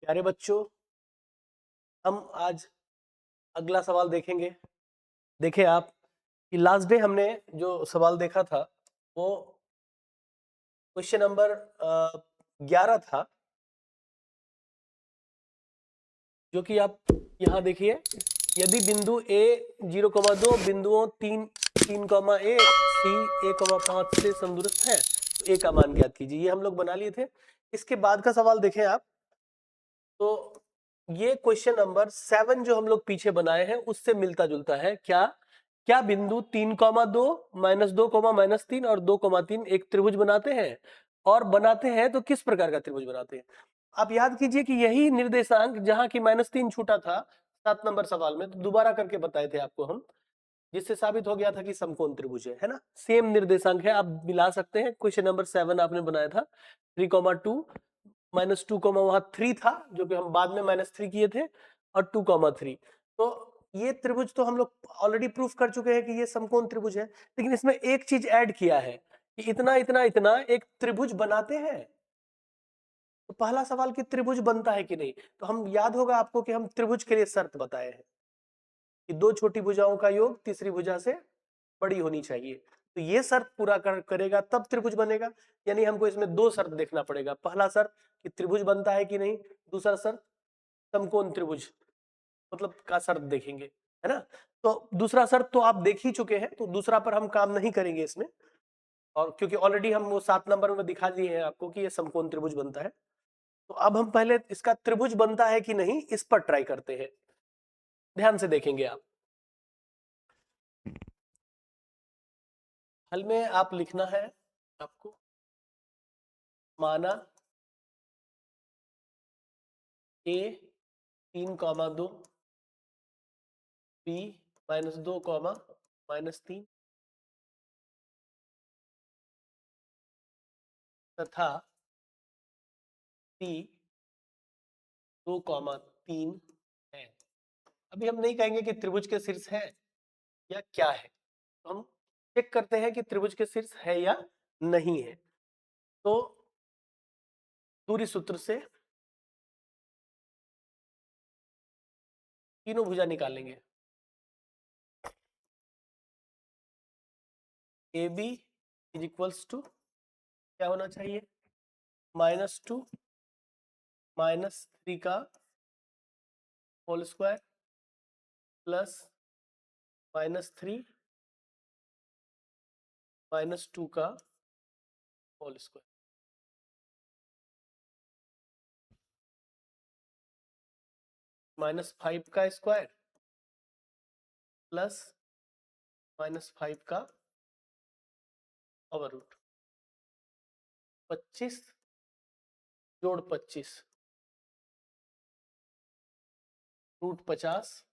प्यारे बच्चों, हम आज अगला सवाल देखेंगे। देखें आप कि लास्ट डे हमने जो सवाल देखा था वो क्वेश्चन नंबर 11 था, जो कि आप यहाँ देखिए, यदि बिंदु A 0,2 बिंदुओं 3, A, C 1,5 से समदूरस्थ है तो A का मान ज्ञात कीजिए। ये हम लोग बना लिए थे। इसके बाद का सवाल देखें आप, तो ये क्वेश्चन नंबर 7 जो हम लोग पीछे बनाए हैं उससे मिलता जुलता है। क्या क्या बिंदु 3,2 -2, -3 और 2,3 एक त्रिभुज बनाते हैं, और बनाते हैं तो किस प्रकार का त्रिभुज बनाते हैं। आप याद कीजिए कि यही निर्देशांक जहां की -3 छूटा था 7 नंबर सवाल में, तो दोबारा करके बताए थे आपको हम, जिससे साबित हो गया था कि समकोण त्रिभुज है ना। सेम निर्देशांक है, आप मिला सकते हैं। क्वेश्चन नंबर 7 आपने बनाया था 3,2 -2, वहां 3 था जो कि हम बाद में -3 किए थे, और 2,3। तो ये त्रिभुज तो हम लोग ऑलरेडी प्रूफ कर चुके हैं कि ये समकोण त्रिभुज है, लेकिन इसमें एक चीज ऐड किया है कि इतना इतना इतना एक त्रिभुज बनाते हैं। तो पहला सवाल कि त्रिभुज बनता है कि नहीं, तो हम याद होगा आपको कि हम त्रिभुज के लिए शर्त बताए हैं कि दो छोटी भुजाओं का योग तीसरी भुजा से बड़ी होनी चाहिए। तो ये शर्त पूरा करेगा तब त्रिभुज बनेगा। यानी हमको इसमें दो शर्त देखना पड़ेगा। पहला शर्त कि त्रिभुज बनता है कि नहीं, दूसरा शर्त समकोण त्रिभुज मतलब का शर्त देखेंगे, है ना। तो दूसरा शर्त तो आप देख ही चुके हैं, तो दूसरा पर हम काम नहीं करेंगे इसमें, और क्योंकि ऑलरेडी हम वो 7 नंबर में दिखा दिए हैं आपको कि ये समकोण त्रिभुज बनता है। तो अब हम पहले इसका त्रिभुज बनता है कि नहीं इस पर ट्राई करते हैं। ध्यान से देखेंगे आप। हल में आप लिखना है आपको, माना A 3,2 B -2, -3 तथा C 2,3 है। अभी हम नहीं कहेंगे कि त्रिभुज के शीर्ष है या क्या है, तो हम चेक करते हैं कि त्रिभुज के शीर्ष है या नहीं है। तो दूरी सूत्र से तीनों भुजा निकालेंगे। AB इज इक्वल्स टू क्या होना चाहिए, -2 -3 का होल स्क्वायर प्लस -3 -2 का होल स्क्वायर, -5 का स्क्वायर प्लस -5 का ओवर रूट, 25 जोड़ 25 रूट 50,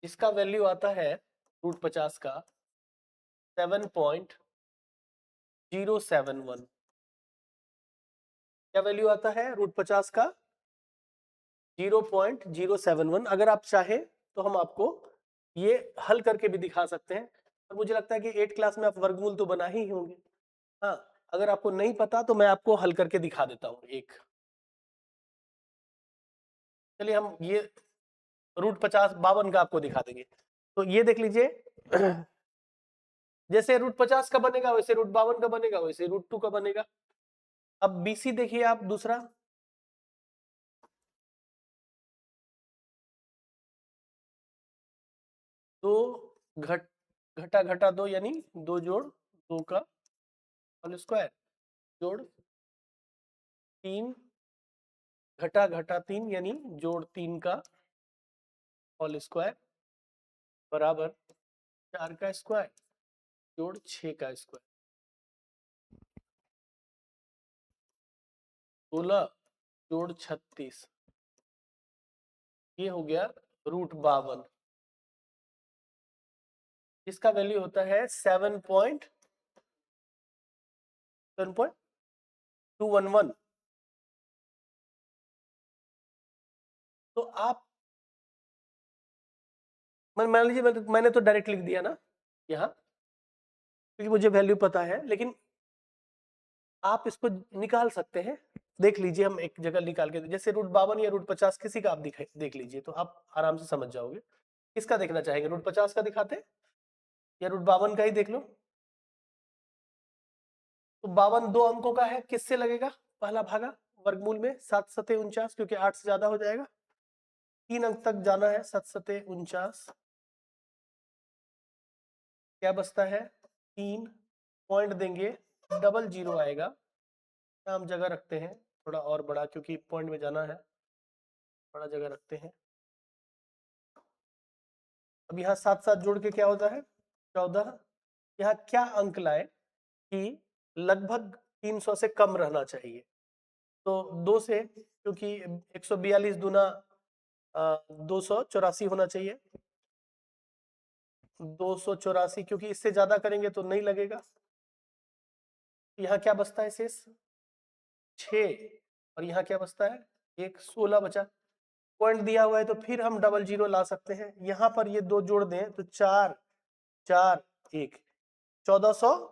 इसका वैल्यू आता है रूट 50 का 7.071। क्या वैल्यू आता है रूट 50 का 0.071। अगर आप चाहें तो हम आपको ये हल करके भी दिखा सकते हैं, और मुझे लगता है कि 8 क्लास में आप वर्गमूल तो बना ही होंगे। हाँ, अगर आपको नहीं पता तो मैं आपको हल करके दिखा देता हूँ एक। चलिए हम ये रूट 52 का आपको दिखा देंगे। तो ये देख लीजिए, जैसे रूट 50 का बनेगा वैसे रूट 52 का बनेगा, वैसे रूट 2 का बनेगा। अब BC देखिए आप दूसरा, दो घटा घटा 2 यानी 2 जोड़ 2 का होल स्क्वायर जोड़ 3 घटा घटा 3 यानी जोड़ 3 का होल स्क्वायर बराबर 4 का स्क्वायर जोड़ 6 का स्क्वायर, 16 जोड़ 36, ये हो गया रूट 52। इसका वैल्यू होता है 7.211। तो आप मान लीजिए मैंने तो डायरेक्ट लिख दिया ना यहाँ, क्योंकि मुझे वैल्यू पता है, लेकिन आप इसको निकाल सकते हैं देख लीजिए, हम एक जगह निकाल के, जैसे √52 या √50 किसी का आप देख लीजिए तो आप आराम से समझ जाओगे। किसका देखना चाहेंगे, √50 का दिखाते या √52 का ही देख लो? तो 52 दो अंकों का है, किससे लगेगा? पहला भागा वर्गमूल में 7 सते 49, क्योंकि 8 से ज्यादा हो जाएगा। 3 अंक तक जाना है, 7 सते 49, क्या बचता है? 3 पॉइंट देंगे, 00 आएगा। हम जगह रखते हैं थोड़ा और बड़ा, क्योंकि पॉइंट में जाना है, बड़ा जगह रखते हैं। अब यहाँ 7 7 जोड़ के क्या होता है? 14। यहाँ क्या अंक लाए कि लगभग 300 से कम रहना चाहिए? तो 2 से, क्योंकि 142 दूना 284 होना चाहिए। 284, क्योंकि इससे ज्यादा करेंगे तो नहीं लगेगा। यहाँ क्या बचता है शेष? 6। और यहाँ क्या बचता है? 1, 16 बचा। पॉइंट दिया हुआ है तो फिर हम 00 ला सकते हैं। यहाँ पर ये 2 जोड़ दें तो 4 4 1 1400,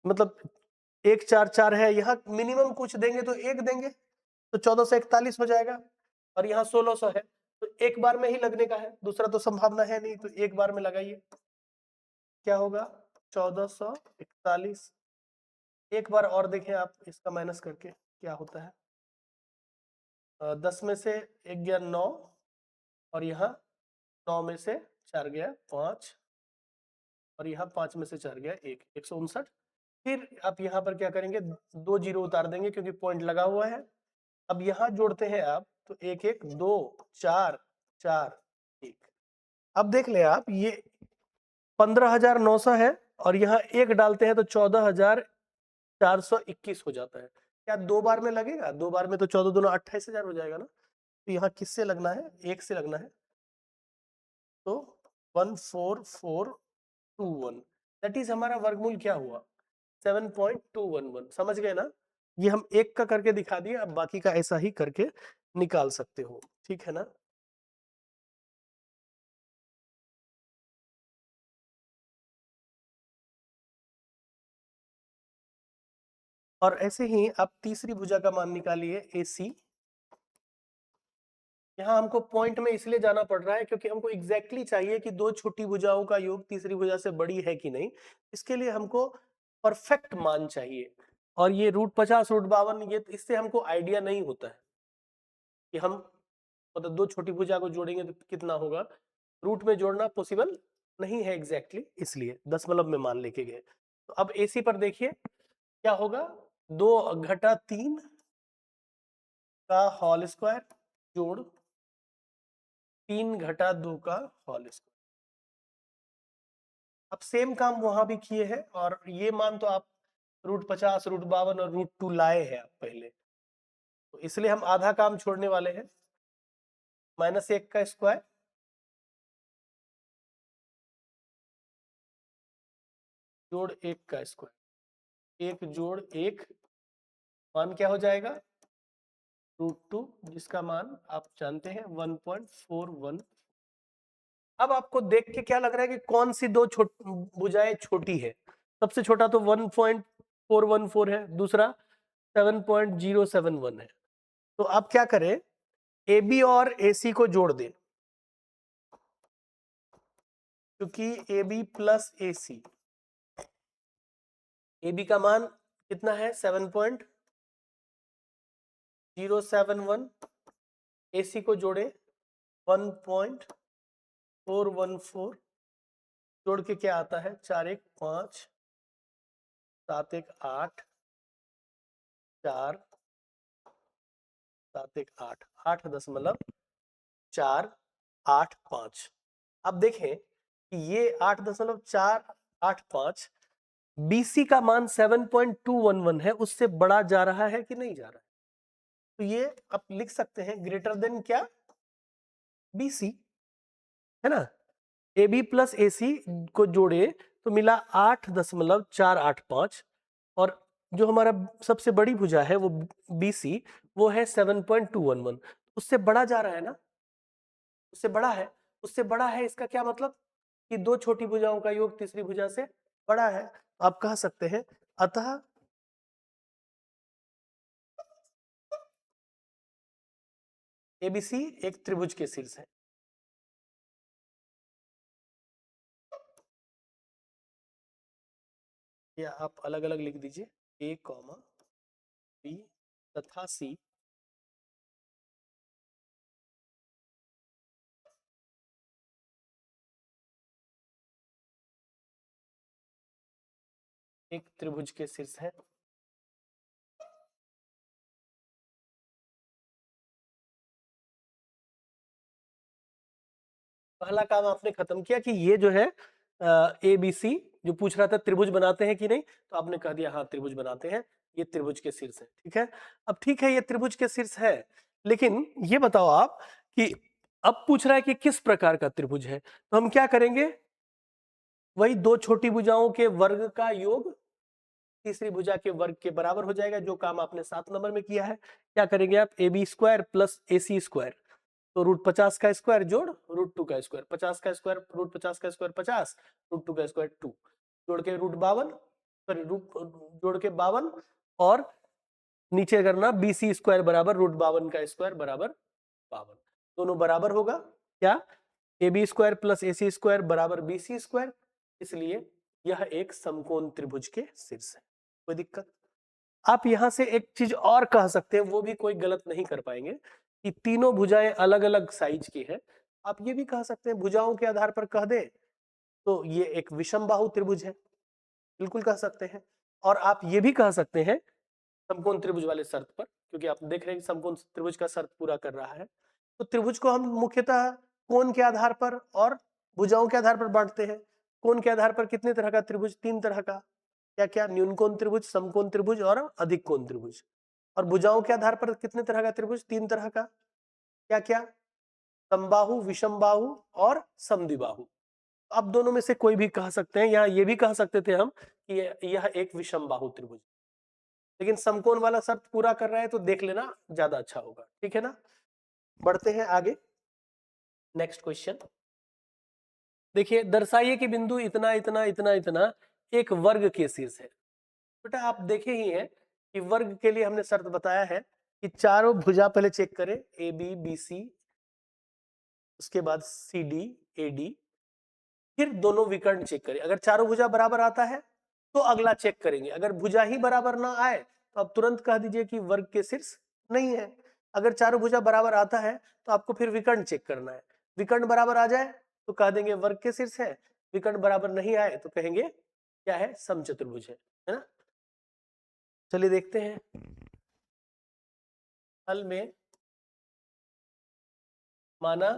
मतलब 1 4 4 है। यहाँ मिनिमम कुछ देंगे तो 1 देंगे तो 1441 हो जाएगा। और यहाँ 1600 है तो एक बार में ही लगने का है, दूसरा तो संभावना है नहीं, तो एक बार में लगाइए। क्या होगा? 1441। एक बार और देखें आप इसका माइनस करके क्या होता है। 10 में से 1 गया 9, और यहाँ 9 में से 4 गया 5, और यहाँ 5 में से 4 गया 1, 159। फिर आप यहाँ पर क्या करेंगे? 2 जीरो उतार देंगे क्योंकि पॉइंट लगा हुआ है। अब यहाँ जोड़ते हैं आप तो 1 1 2 4 4 1। अब देख ले आप, ये 15,900 है और यहाँ 1 डालते हैं तो 14,421 हो जाता है। क्या 2 बार में लगेगा? 2 बार में तो 14 दूना 28,000 हो जाएगा ना। तो यहाँ किससे लगना है? 1 से लगना है। तो 14421, दैट इज हमारा वर्गमूल क्या हुआ? 7.211। समझ गए ना? ये हम एक का करके दिखा दिए, अब बाकी का ऐसा ही करके निकाल सकते हो, ठीक है ना? और ऐसे ही आप तीसरी भुजा का मान निकालिए, AC। यहाँ हमको पॉइंट में इसलिए जाना पड़ रहा है क्योंकि हमको एग्जैक्टली चाहिए कि दो छोटी भुजाओं का योग तीसरी भुजा से बड़ी है कि नहीं। इसके लिए हमको परफेक्ट मान चाहिए। और ये √50 √52, ये इससे हमको आइडिया नहीं होता है कि हम मतलब दो छोटी भुजा को जोड़ेंगे तो कितना होगा। रूट में जोड़ना पॉसिबल नहीं है एग्जैक्टली, इसलिए दशमलव में मान लेके गए। तो अब AC पर देखिए क्या होगा। 2 घटा 3 का होल स्क्वायर जोड़ 3 घटा 2 का होल स्क्वायर। अब सेम काम वहां भी किए हैं, और ये मान तो आप √50 √52 और √2 लाए हैं आप पहले, तो इसलिए हम आधा काम छोड़ने वाले हैं। -1 का स्क्वायर जोड़ 1 का स्क्वायर, 1 जोड़ 1 मान क्या हो जाएगा? √2, जिसका मान आप जानते हैं 1.41। अब आपको देख के क्या लग रहा है कि कौन सी दो भुजाएं छोटी है? सबसे छोटा तो 1.414 है, दूसरा 7.071 है। तो आप क्या करें, AB और AC को जोड़ दें, क्योंकि AB प्लस AC, AB का मान कितना है? 7.071। AC को जोड़े 1.414, जोड़ के क्या आता है? 4 1 5 7 1 8 4 7 1 8 8.485। अब देखें कि ये 8.485 BC का मान 7.211 है, उससे बड़ा जा रहा है कि नहीं जा रहा है? तो ये आप लिख सकते हैं ग्रेटर देन क्या? BC, है ना? AB प्लस AC को जोड़े तो मिला 8.485, और जो हमारा सबसे बड़ी भुजा है वो BC, वो है 7.211, उससे बड़ा जा रहा है ना? उससे बड़ा है, उससे बड़ा है, इसका क्या मतलब? कि दो छोटी भुजाओं का योग तीसरी भुजा से बड़ा है। आप कह सकते हैं अतः एबीसी एक त्रिभुज के शीर्ष है। या आप अलग अलग लिख दीजिए, ए कॉमा बी तथा सी एक त्रिभुज के शीर्ष है। पहला काम आपने खत्म किया कि ये जो है ए बी सी जो पूछ रहा था त्रिभुज बनाते हैं कि नहीं, तो आपने कह दिया हाँ त्रिभुज बनाते हैं, ये त्रिभुज के शीर्ष है। ठीक है, अब ठीक है ये त्रिभुज के शीर्ष है, लेकिन ये बताओ आप कि अब पूछ रहा है कि किस प्रकार का त्रिभुज है, तो हम क्या करेंगे, वही दो छोटी भुजाओं के वर्ग का योग तीसरी भुजा के वर्ग के बराबर हो जाएगा, जो काम आपने 7 नंबर में किया है। क्या करेंगे आप, A B square plus A C square, तो √50 का स्क्वायर जोड़ √2 का स्क्वायर, 50 का स्क्वायर √50 का स्क्वायर 50, √2 का स्क्वायर 2, जोड़ के √52, सॉरी रूट जोड़ के 52, और नीचे करना बी सी स्क्वायर बराबर √52 का स्क्वायर बराबर 52, दोनों बराबर होगा क्या, A B square plus A C square बराबर बी सी स्क्वायर, इसलिए यह एक समकोण त्रिभुज के शीर्ष है। कोई दिक्कत? आप यहां से एक चीज और कह सकते हैं, वो भी कोई गलत नहीं कर पाएंगे, कि तीनों भुजाएं अलग अलग साइज की है। आप ये भी कह सकते हैं, भुजाओं के आधार पर कह दे तो ये एक विषम बाहु त्रिभुज है, बिल्कुल कह सकते हैं। और आप ये भी कह सकते हैं समकोण त्रिभुज वाले शर्त पर, क्योंकि आप देख रहे हैं कि समकोण त्रिभुज का शर्त पूरा कर रहा है, तो त्रिभुज को हम मुख्यतः कोण के आधार पर और भुजाओं के आधार पर बांटते हैं। कोण के आधार पर कितने तरह का त्रिभुज, 3 तरह का, क्या क्या, न्यूनकोण त्रिभुज, समकोण त्रिभुज और अधिक कोण त्रिभुज। और भुजाओं के आधार पर कितने तरह का त्रिभुज, 3 तरह का, क्या क्या, समबाहु, विषमबाहु और समद्विबाहु। आप दोनों में से कोई भी कह सकते हैं, या ये भी कह सकते थे हम कि यह एक विषमबाहु त्रिभुज, लेकिन समकोण वाला शर्त पूरा कर रहा है तो देख लेना ज्यादा अच्छा होगा। ठीक है ना, बढ़ते हैं आगे, नेक्स्ट क्वेश्चन देखिए, दर्शाइए कि बिंदु इतना इतना इतना इतना एक वर्ग के शीर्ष है। बेटा आप देखे ही हैं कि वर्ग के लिए हमने शर्त बताया है कि चारों भुजा पहले चेक करें, ए बी बी सी, उसके बाद सी डी ए डी, फिर दोनों विकर्ण चेक करें। अगर चारों भुजा बराबर आता है तो अगला चेक करेंगे, अगर भुजा ही बराबर ना आए तो आप तुरंत कह दीजिए कि वर्ग के शीर्ष नहीं है। अगर चारों भुजा बराबर आता है तो आपको फिर विकर्ण चेक करना है, विकर्ण बराबर आ जाए तो कह देंगे वर्ग के शीर्ष है, विकर्ण बराबर नहीं आए तो कहेंगे क्या है, समचतुर्भुज है ना। चलिए देखते हैं, हल में माना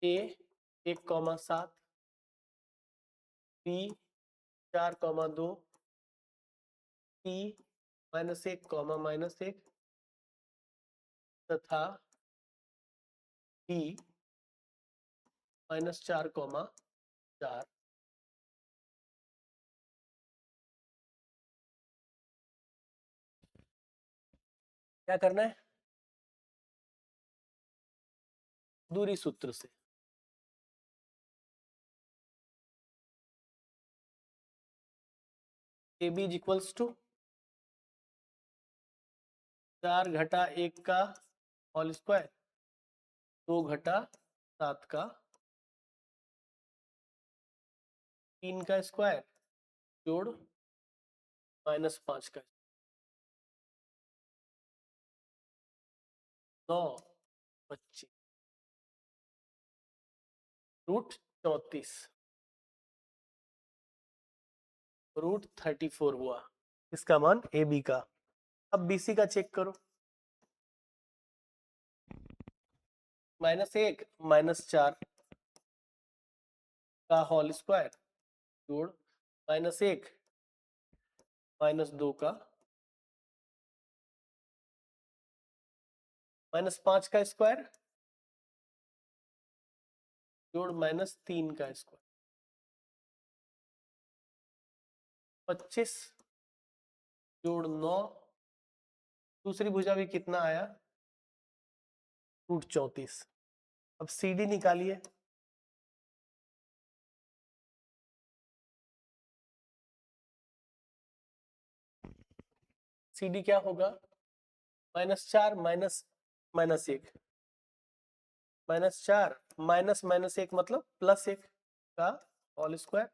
ए 1,7, बी 4,2, सी -1, तथा डी -4,4। क्या करना है, दूरी सूत्र से ए बी इक्वल्स टू 4 घटा 1 का होल स्क्वायर, 2 घटा 7 का, 3 का स्क्वायर, जोड़ -5 का, 9, 25, √34, √34 हुआ इसका मान ए बी का। अब बी सी का चेक करो, -1 -4 का होल स्क्वायर, जोड़ -1 -2 का, -5 का स्क्वायर, जोड़ -3 का स्क्वायर, 25 जोड़ 9, दूसरी भुजा भी कितना आया, √34। अब सी डी निकालिए, सी डी क्या होगा, -4 -1 -4 -1 मतलब +1 का होल स्क्वायर,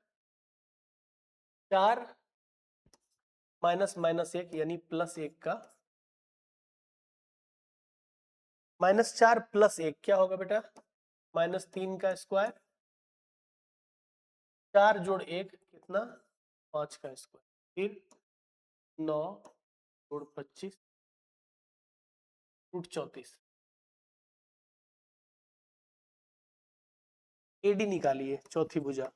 4 -1 यानी +1 का, -4 +1 क्या होगा बेटा? -3 का स्क्वायर, 4 जोड़ 1 कितना? 5 का स्क्वायर, फिर 9 जोड़ 25 √34। एडी निकालिए चौथी भुजा।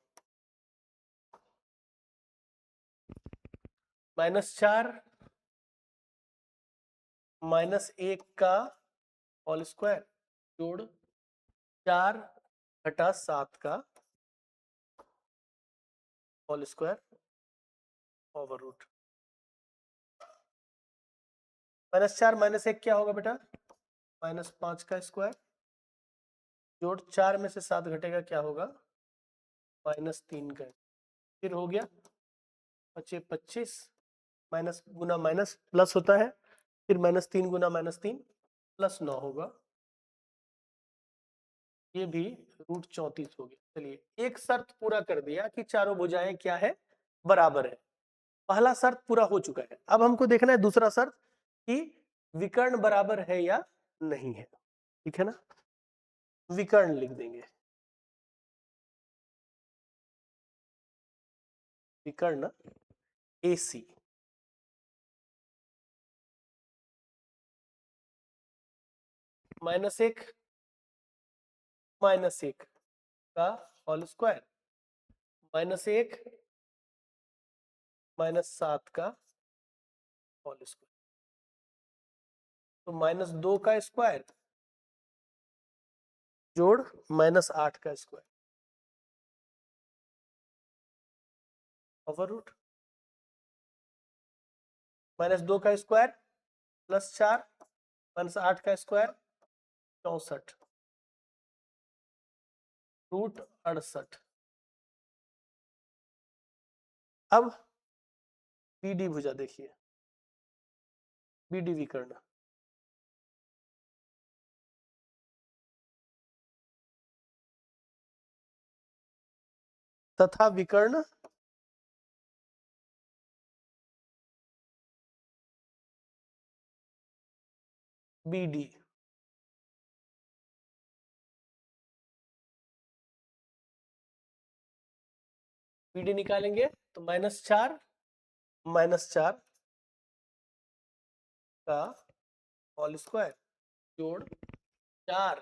-4 -1 का होल स्क्वायर जोड़ 4 घटा 7 का होल स्क्वायर ओवर रूट। -4 -1 क्या होगा बेटा? -5 का स्क्वायर जोड़ 4 में से 7 घटेगा क्या होगा? -3 का, फिर हो गया 25 माइनस गुना माइनस प्लस होता है, फिर -3 गुना -3 +9 होगा, ये भी √34 हो गया। चलिए एक शर्त पूरा कर दिया कि चारों भुजाएं क्या है? बराबर है। पहला शर्त पूरा हो चुका है। अब हमको देखना है दूसरा शर्त कि विकर्ण बराबर है या नहीं है। ठीक है ना, विकर्ण लिख देंगे, विकर्ण AC -1 -1 का होल स्क्वायर, -1 -7 का होल स्क्वायर, तो -2 का स्क्वायर जोड़ -8 का स्क्वायर ओवर रूट, -2 का स्क्वायर +4 -8 का स्क्वायर 64 √68। अब BD भुजा देखिए, BD विकर्ण, तथा विकर्ण BD, BD निकालेंगे तो -4 -4 का होल स्क्वायर जोड़ 4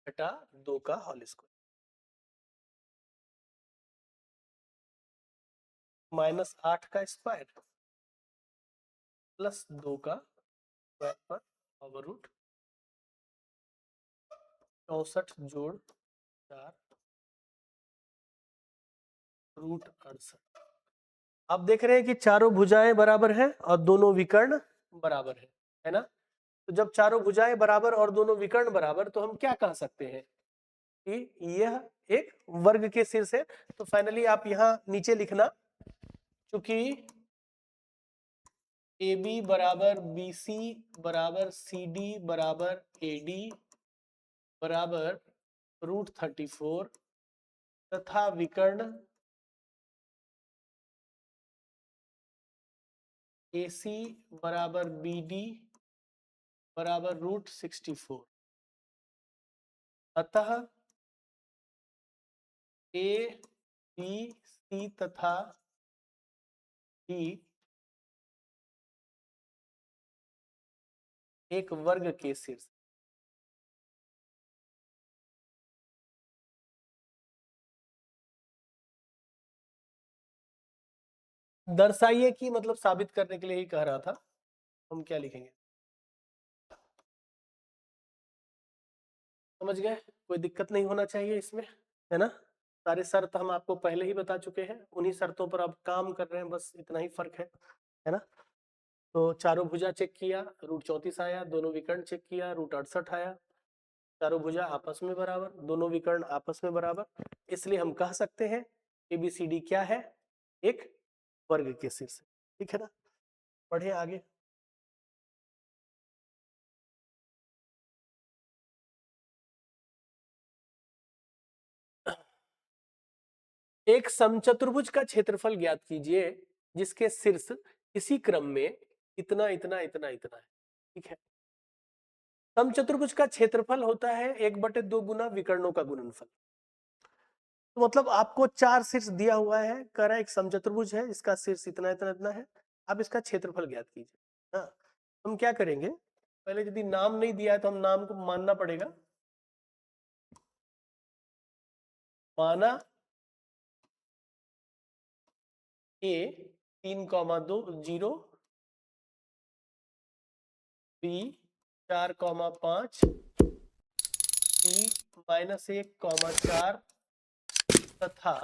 घटा 2 का होल स्क्वायर, -8 का स्क्वायर +2 का स्क्वायर पर ओवर रूट 64 जोड़ 4 √68। आप देख रहे हैं कि चारों भुजाएं बराबर हैं और दोनों विकर्ण बराबर है ना? तो जब चारों भुजाएं बराबर और दोनों विकर्ण बराबर, तो हम क्या कह सकते हैं कि यह एक वर्ग के शीर्ष है। तो फाइनली आप यहाँ नीचे लिखना, चूंकि AB बराबर BC बराबर CD बराबर AD बराबर √34 तथा विकर्ण AC बराबर BD बराबर √64, अतः A B C तथा D एक वर्ग के शीर्ष। दर्शाइए कि मतलब साबित करने के लिए ही कह रहा था। हम क्या लिखेंगे, समझ गए? कोई दिक्कत नहीं होना चाहिए इसमें, है ना? सारे शर्त हम आपको पहले ही बता चुके हैं, उन्हीं शर्तों पर आप काम कर रहे हैं, बस इतना ही फर्क है ना? तो चारों भुजा चेक किया, √34 आया, दोनों विकर्ण चेक किया, √68 आया, चारों भुजा आपस में बराबर, दोनों विकर्ण आपस में बराबर, इसलिए हम कह सकते हैं ABCD क्या है? एक वर्ग के शीर्ष। ठीक है ना? बढ़िया, आगे। एक समचतुर्भुज का क्षेत्रफल ज्ञात कीजिए जिसके शीर्ष इसी क्रम में इतना इतना इतना इतना है। ठीक है, समचतुर्भुज का क्षेत्रफल होता है 1/2 गुना विकर्णों का गुणनफल। तो मतलब आपको 4 शीर्ष दिया हुआ है, कह रहा है एक समचतुर्भुज है, इसका शीर्ष इतना इतना इतना है, अब इसका क्षेत्रफल ज्ञात कीजिए। हाँ, हम क्या करेंगे, पहले यदि नाम नहीं दिया है तो हम नाम को मानना पड़ेगा। माना ए 3,2 0, बी 4,5, सी -1,4 तथा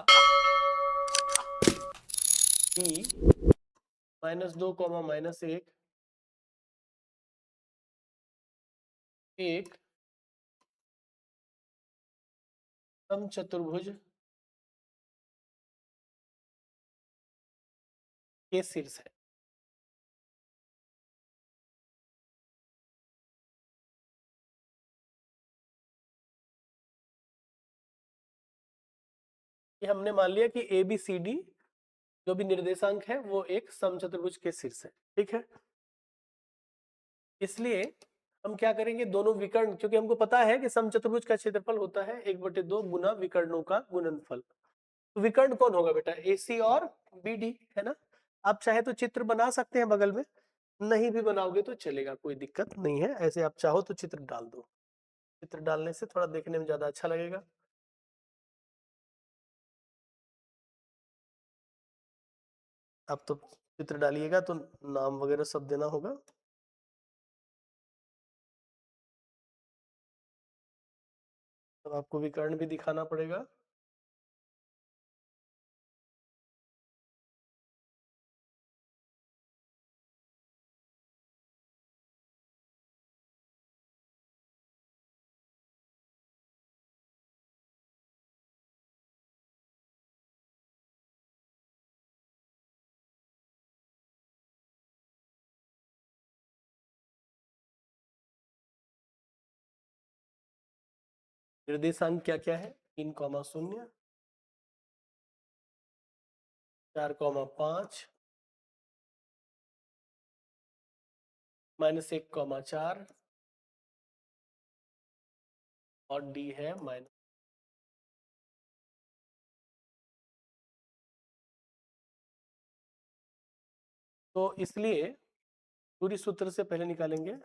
डी -2, -1 एक समचतुर्भुज के शीर्ष है। ये हमने मान लिया कि ए बी सी डी जो भी निर्देशांक है वो एक समचतुर्भुज के शीर्ष है। ठीक है, इसलिए हम क्या करेंगे, दोनों विकर्ण, क्योंकि हमको पता है कि समचतुर्भुज का क्षेत्रफल होता है 1/2 गुना विकर्णों का गुणनफल। तो विकर्ण कौन होगा बेटा, ए सी और बी डी, है ना। आप चाहे तो चित्र बना सकते हैं बगल में, नहीं भी बनाओगे तो चलेगा, कोई दिक्कत नहीं है। ऐसे आप चाहो तो चित्र डाल दो, चित्र डालने से थोड़ा देखने में ज्यादा अच्छा लगेगा। आप तो चित्र डालिएगा तो नाम वगैरह सब देना होगा। तो आपको विकर्ण भी दिखाना पड़ेगा। निर्देशांक क्या क्या है, 3,0, 4,5, -1,4 और डी है माइनस। तो इसलिए दूरी सूत्र से पहले निकालेंगे,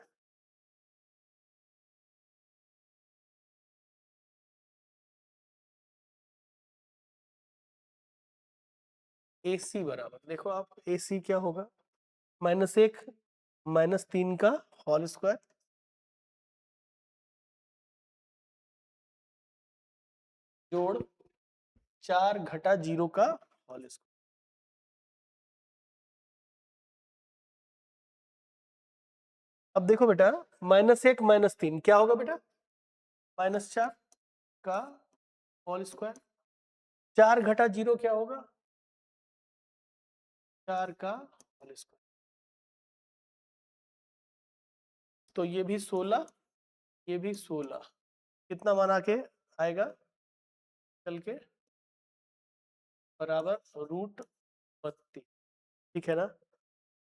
ए सी बराबर, देखो आप ए सी क्या होगा, -1 -3 का होल स्क्वायर जोड़ 4 घटा 0 का होल स्क्वायर। अब देखो बेटा, -1 -3 क्या होगा बेटा, -4 का होल स्क्वायर, 4 घटा 0 क्या होगा, 4 का होल स्क्वायर। तो ये भी 16, ये भी 16, कितना बना के आएगा चल के, बराबर √32। ठीक है ना।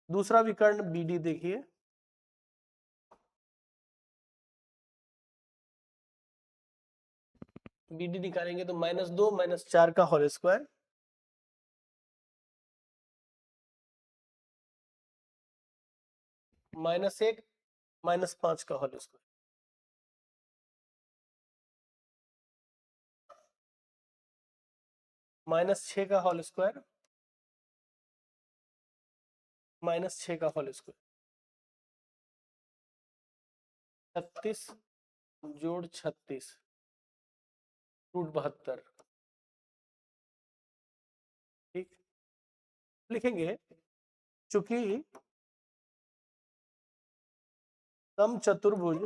दूसरा विकर्ण बी डी देखिए, बी डी निकालेंगे तो -2 -4 का होल स्क्वायर, -1 -5 का होल स्क्वायर, -6 का होल स्क्वायर, -6 का होल स्क्वायर, 36 जोड़ 36 √72। ठीक, लिखेंगे चूंकि समचतुर्भुज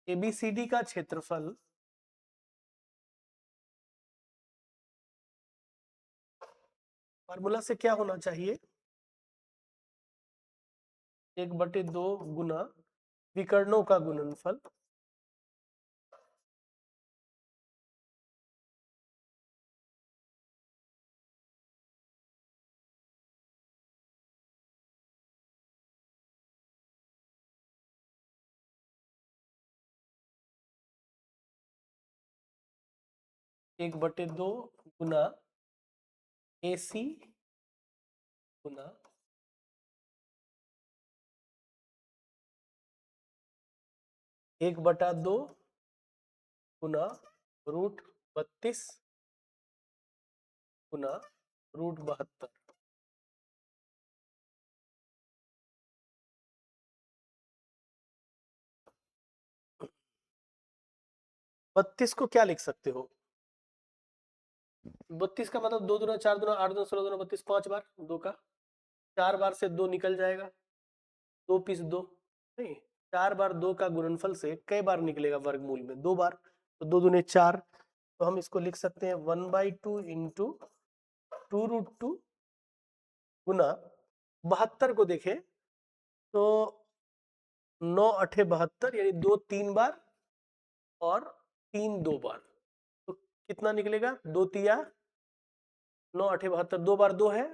एबीसीडी का क्षेत्रफल फार्मूला से क्या होना चाहिए, 1/2 गुना विकर्णों का गुणनफल 1/2 गुना AC गुना 1/2 गुना √32 गुना √72। 32 को क्या लिख सकते हो? 32 का मतलब 2 दूना 4 दूना 8 दूना 16 दूना 32, 5 बार 2 का, 4 बार से 2 निकल जाएगा, 2 पीस 2 नहीं, 4 बार 2 का गुणनफल से कई बार निकलेगा वर्गमूल में? 2 बार, तो 2 दूने 4, तो हम इसको लिख सकते हैं 1/2 इंटू 2√2 गुना 72 को देखें तो 9 8 72, यानी 2 3 बार और 3 2 बार, तो कितना निकलेगा? 2 तिया 9 8 72, 2 बार 2 है,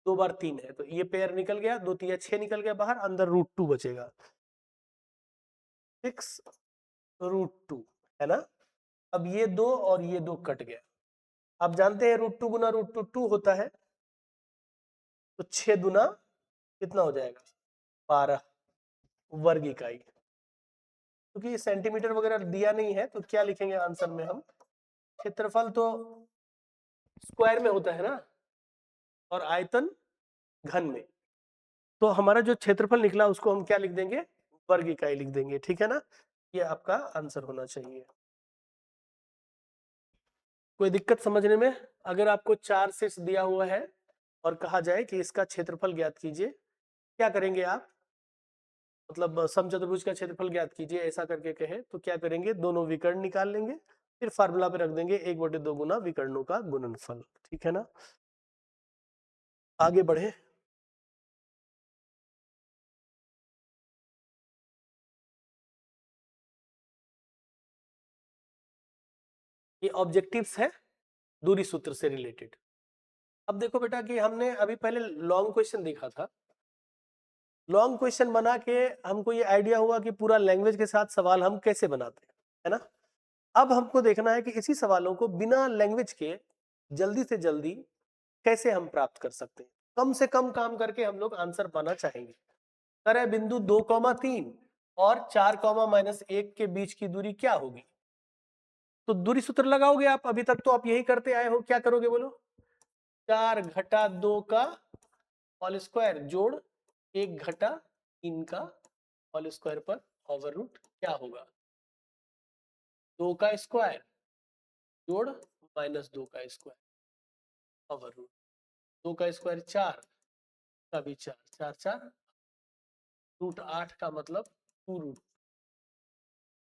2 बार 3 है, तो ये पेयर निकल गया, 2 तिया 6 निकल गया बाहर, अंदर √2 बचेगा, 6√2 है ना। अब ये 2 और ये 2 कट गया। आप जानते हैं √2 गुना √2 2 होता है, तो 6 दुना कितना हो जाएगा? 12 वर्ग इकाई। क्योंकि सेंटीमीटर वगैरह दिया नहीं है तो क्या लिखेंगे आंसर में हम? क्षेत्रफल तो स्क्वायर में होता है ना, और आयतन घन में, तो हमारा जो क्षेत्रफल निकला उसको हम क्या लिख देंगे? वर्ग इकाई लिख देंगे, ठीक है ना। ये आपका आंसर होना चाहिए। कोई दिक्कत समझने में? अगर आपको 4 शीट्स दिया हुआ है और कहा जाए कि इसका क्षेत्रफल ज्ञात कीजिए, क्या करेंगे आप? मतलब समचतुर्भुज का क्षेत्रफल ज्ञात कीजिए ऐसा करके कहे तो क्या करेंगे? दोनों विकर्ण निकाल लेंगे, फिर फार्मूला पे रख देंगे 1/2 गुना विकर्णों का गुणनफल, ठीक है ना। आगे बढ़े। ये ऑब्जेक्टिव्स है दूरी सूत्र से रिलेटेड। अब देखो बेटा कि हमने अभी पहले लॉन्ग क्वेश्चन देखा था, लॉन्ग क्वेश्चन बना के हमको ये आइडिया हुआ कि पूरा लैंग्वेज के साथ सवाल हम कैसे बनाते हैं, है ना। अब हमको देखना है कि इसी सवालों को बिना लैंग्वेज के जल्दी से जल्दी कैसे हम प्राप्त कर सकते हैं। कम से कम काम करके हम लोग आंसर पाना चाहेंगे। कर है बिंदु 2,3 और 4,-1 के बीच की दूरी क्या होगी? तो दूरी सूत्र लगाओगे आप, अभी तक तो आप यही करते आए हो। क्या करोगे बोलो? 4 घटा 2 का होल स्क्वायर जोड़ 1 घटा 3 का होल स्क्वायर पर ओवर रूट क्या होगा? 2 का स्क्वायर जोड़ -2 का स्क्वायर ओवर रूट 2 का स्क्वायर 4 का भी 4, 4 4 √8 का मतलब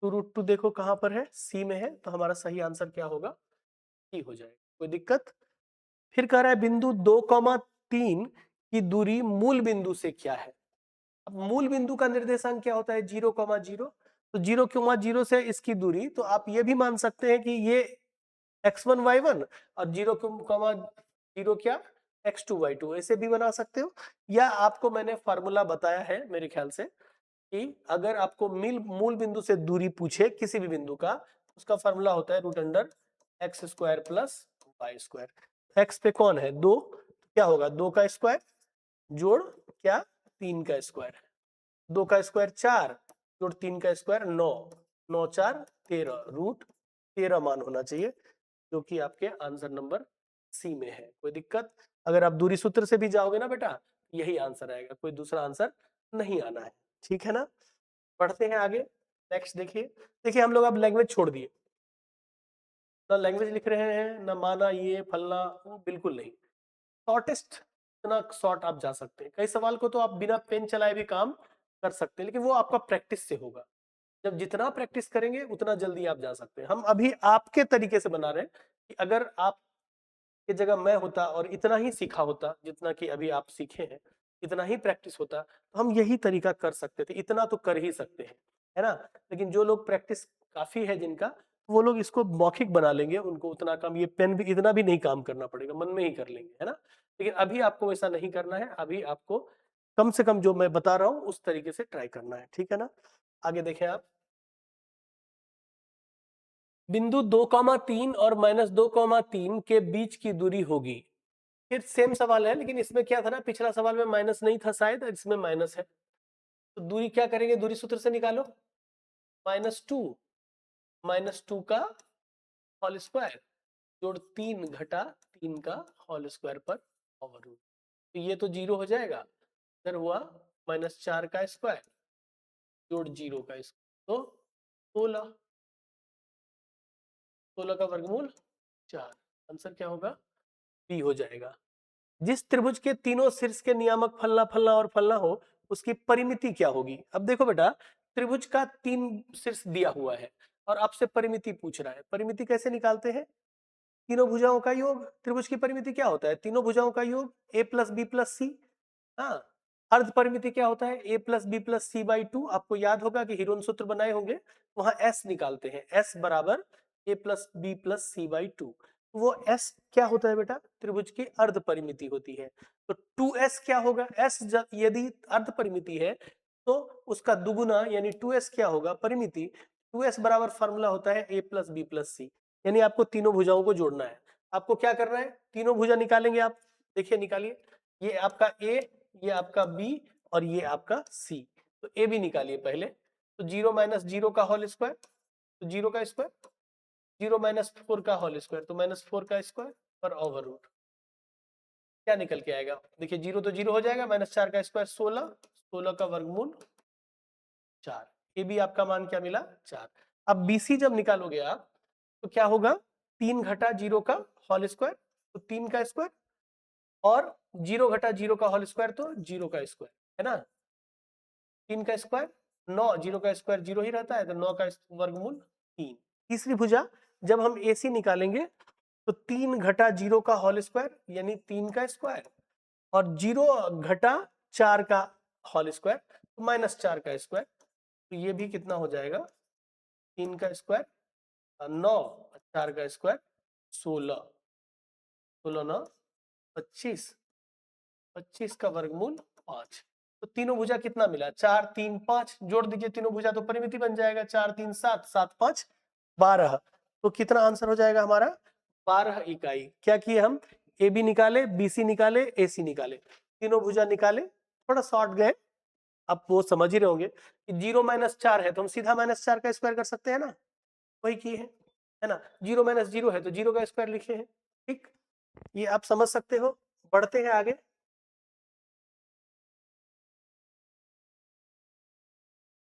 2√2 देखो कहां पर है? सी में है, तो हमारा सही आंसर क्या होगा? सी हो जाएगा। कोई दिक्कत? फिर कह रहा है बिंदु 2,3 की दूरी मूल बिंदु से क्या है? अब मूल बिंदु का निर्देशांक क्या होता है? 0,0, तो 0,0 से इसकी दूरी, तो आप ये भी मान सकते हैं कि ये x1 y1 और 0,0 क्या x2 y2, ऐसे भी बना सकते हो। या आपको मैंने फार्मूला बताया है मेरे ख्याल से कि अगर आपको मूल बिंदु से दूरी पूछे किसी भी बिंदु का, उसका फार्मूला होता है √x² प्लस y²। x पे कौन है? 2, क्या होगा? 2 का स्क्वायर जोड़ क्या 3 का स्क्वायर, 2 का स्क्वायर 4 जोड़ 3 का स्क्वायर 9, 9 4 13, √13 मान होना चाहिए, जो कि आपके आंसर नंबर सी में है। कोई दिक्कत? अगर आप दूरी सूत्र से भी जाओगे ना बेटा, यही आंसर आएगा, कोई दूसरा आंसर नहीं आना है, ठीक है ना। पढ़ते हैं आगे। नेक्स्ट देखिए, देखिए हम लोग अब लैंग्वेज छोड़ दिए, ना लैंग्वेज लिख रहे हैं ना माना ये फलना, वो बिल्कुल नहीं। शॉर्टेस्ट इतना शॉर्ट आप जा सकते हैं। कई सवाल को तो आप बिना पेन चलाए भी काम कर सकते हैं, लेकिन वो आपका प्रैक्टिस से होगा। जब जितना प्रैक्टिस करेंगे उतना जल्दी आप जा सकते हैं। हम अभी आपके तरीके से बना रहे हैं कि अगर आप की जगह मैं होता और इतना ही सीखा होता जितना कि अभी आप सीखे हैं, इतना ही प्रैक्टिस होता, तो हम यही तरीका कर सकते थे। इतना तो कर ही सकते हैं, है ना। लेकिन जो लोग प्रैक्टिस काफी है जिनका, वो लोग इसको मौखिक बना लेंगे, उनको उतना काम, ये पेन भी इतना भी नहीं काम करना पड़ेगा, मन में ही कर लेंगे, है ना। लेकिन अभी आपको वैसा नहीं करना है, अभी आपको कम से कम जो मैं बता रहा हूँ उस तरीके से ट्राई करना है, ठीक है ना। आगे देखें आप। बिंदु 2,3 और -2,3 के बीच की दूरी होगी। फिर सेम सवाल है, लेकिन इसमें क्या था ना, पिछला सवाल में माइनस नहीं था शायद, इसमें माइनस है। तो दूरी क्या करेंगे, दूरी सूत्र से निकालो, -2 का होल स्क्वायर जोड़ 3 घटा 3 का होल स्क्वायर पर ओवर रूट। तो ये तो 0 हो जाएगा, इधर हुआ -4 का स्क्वायर जोड़ 0 का स्क्वायर, तो 16 का वर्गमूल 4। आंसर क्या होगा, बी हो जाएगा। जिस त्रिभुज के तीनों शीर्ष के नियामक फलना फलना और फलना हो, उसकी परिमिति क्या होगी। अब देखो बेटा, त्रिभुज का 3 शीर्ष दिया हुआ है और आपसे परिमिति पूछ रहा है। परिमिति कैसे निकालते हैं, तीनों भुजाओं का योग। त्रिभुज की परिमिति क्या होता है, तीनों भुजाओं का योग, a plus B plus C. हाँ, अर्ध परिमिति क्या होता है, a plus B plus C by 2। आपको याद होगा कि हीरोन सूत्र बनाए होंगे, वहां s निकालते हैं, s बराबर a plus B plus C by 2। वो s क्या होता है बेटा, त्रिभुज की अर्ध परिमिति होती है। तो 2s क्या होगा, s यदि अर्ध परिमिति है तो उसका दुगुना यानी 2s क्या होगा, परिमिति। 2s बराबर फॉर्मूला होता है a प्लस बी प्लस सी। यानी आपको तीनों भुजाओं को जोड़ना है। आपको क्या करना है, तीनों भुजा निकालेंगे आप, देखिए निकालिए, ये आपका a, ये आपका b और ये आपका c। तो a भी निकालिए पहले, तो 0 माइनस 0 का होल स्क्वायर, तो 0 का स्क्वायर, 0 माइनस 4 का होल स्क्वायर, तो -4 का स्क्वायर पर ओवर रूट। क्या निकल के आएगा, देखिए 0 तो 0 हो जाएगा, -4 का स्क्वायर 16, 16 का वर्गमूल 4। ये भी आपका मान क्या मिला, 4। अब BC जब निकालोगे आप तो क्या होगा, 3 घटा 0 का होल स्क्वायर, तो 3 का स्क्वायर, और 0 घटा 0 का होल स्क्वायर, तो 0 का स्क्वायर, है ना। 3 का स्क्वायर 9, 0 का स्क्वायर 0 ही रहता है, तो 9 का वर्गमूल 3। तीसरी भुजा जब हम AC निकालेंगे तो 3 घटा 0 का होल स्क्वायर यानी 3 का स्क्वायर, और 0 घटा 4 का होल स्क्वायर, तो -4 का स्क्वायर। तो ये भी कितना हो जाएगा, 3 का स्क्वायर 9, 4 का स्क्वायर 16, 16 9 25, 25 का वर्गमूल 5। तो तीनों भुजा कितना मिला, 4 3 5, जोड़ दीजिए तीनों भुजा तो परिमिति बन जाएगा, 4 3 7, 7 5 12। तो कितना आंसर हो जाएगा हमारा, 12 इकाई। क्या किए हम, ए बी निकाले, BC निकाले, AC निकाले, तीनों भुजा निकाले, थोड़ा शॉर्ट गए। आप वो समझ ही रहे होंगे कि 0 माइनस 4 है तो हम सीधा -4 का स्क्वायर कर सकते हैं ना, वही किए हैं, है ना। 0 माइनस 0 है तो 0 का स्क्वायर लिखे हैं, ठीक। ये आप समझ सकते हो। बढ़ते हैं आगे।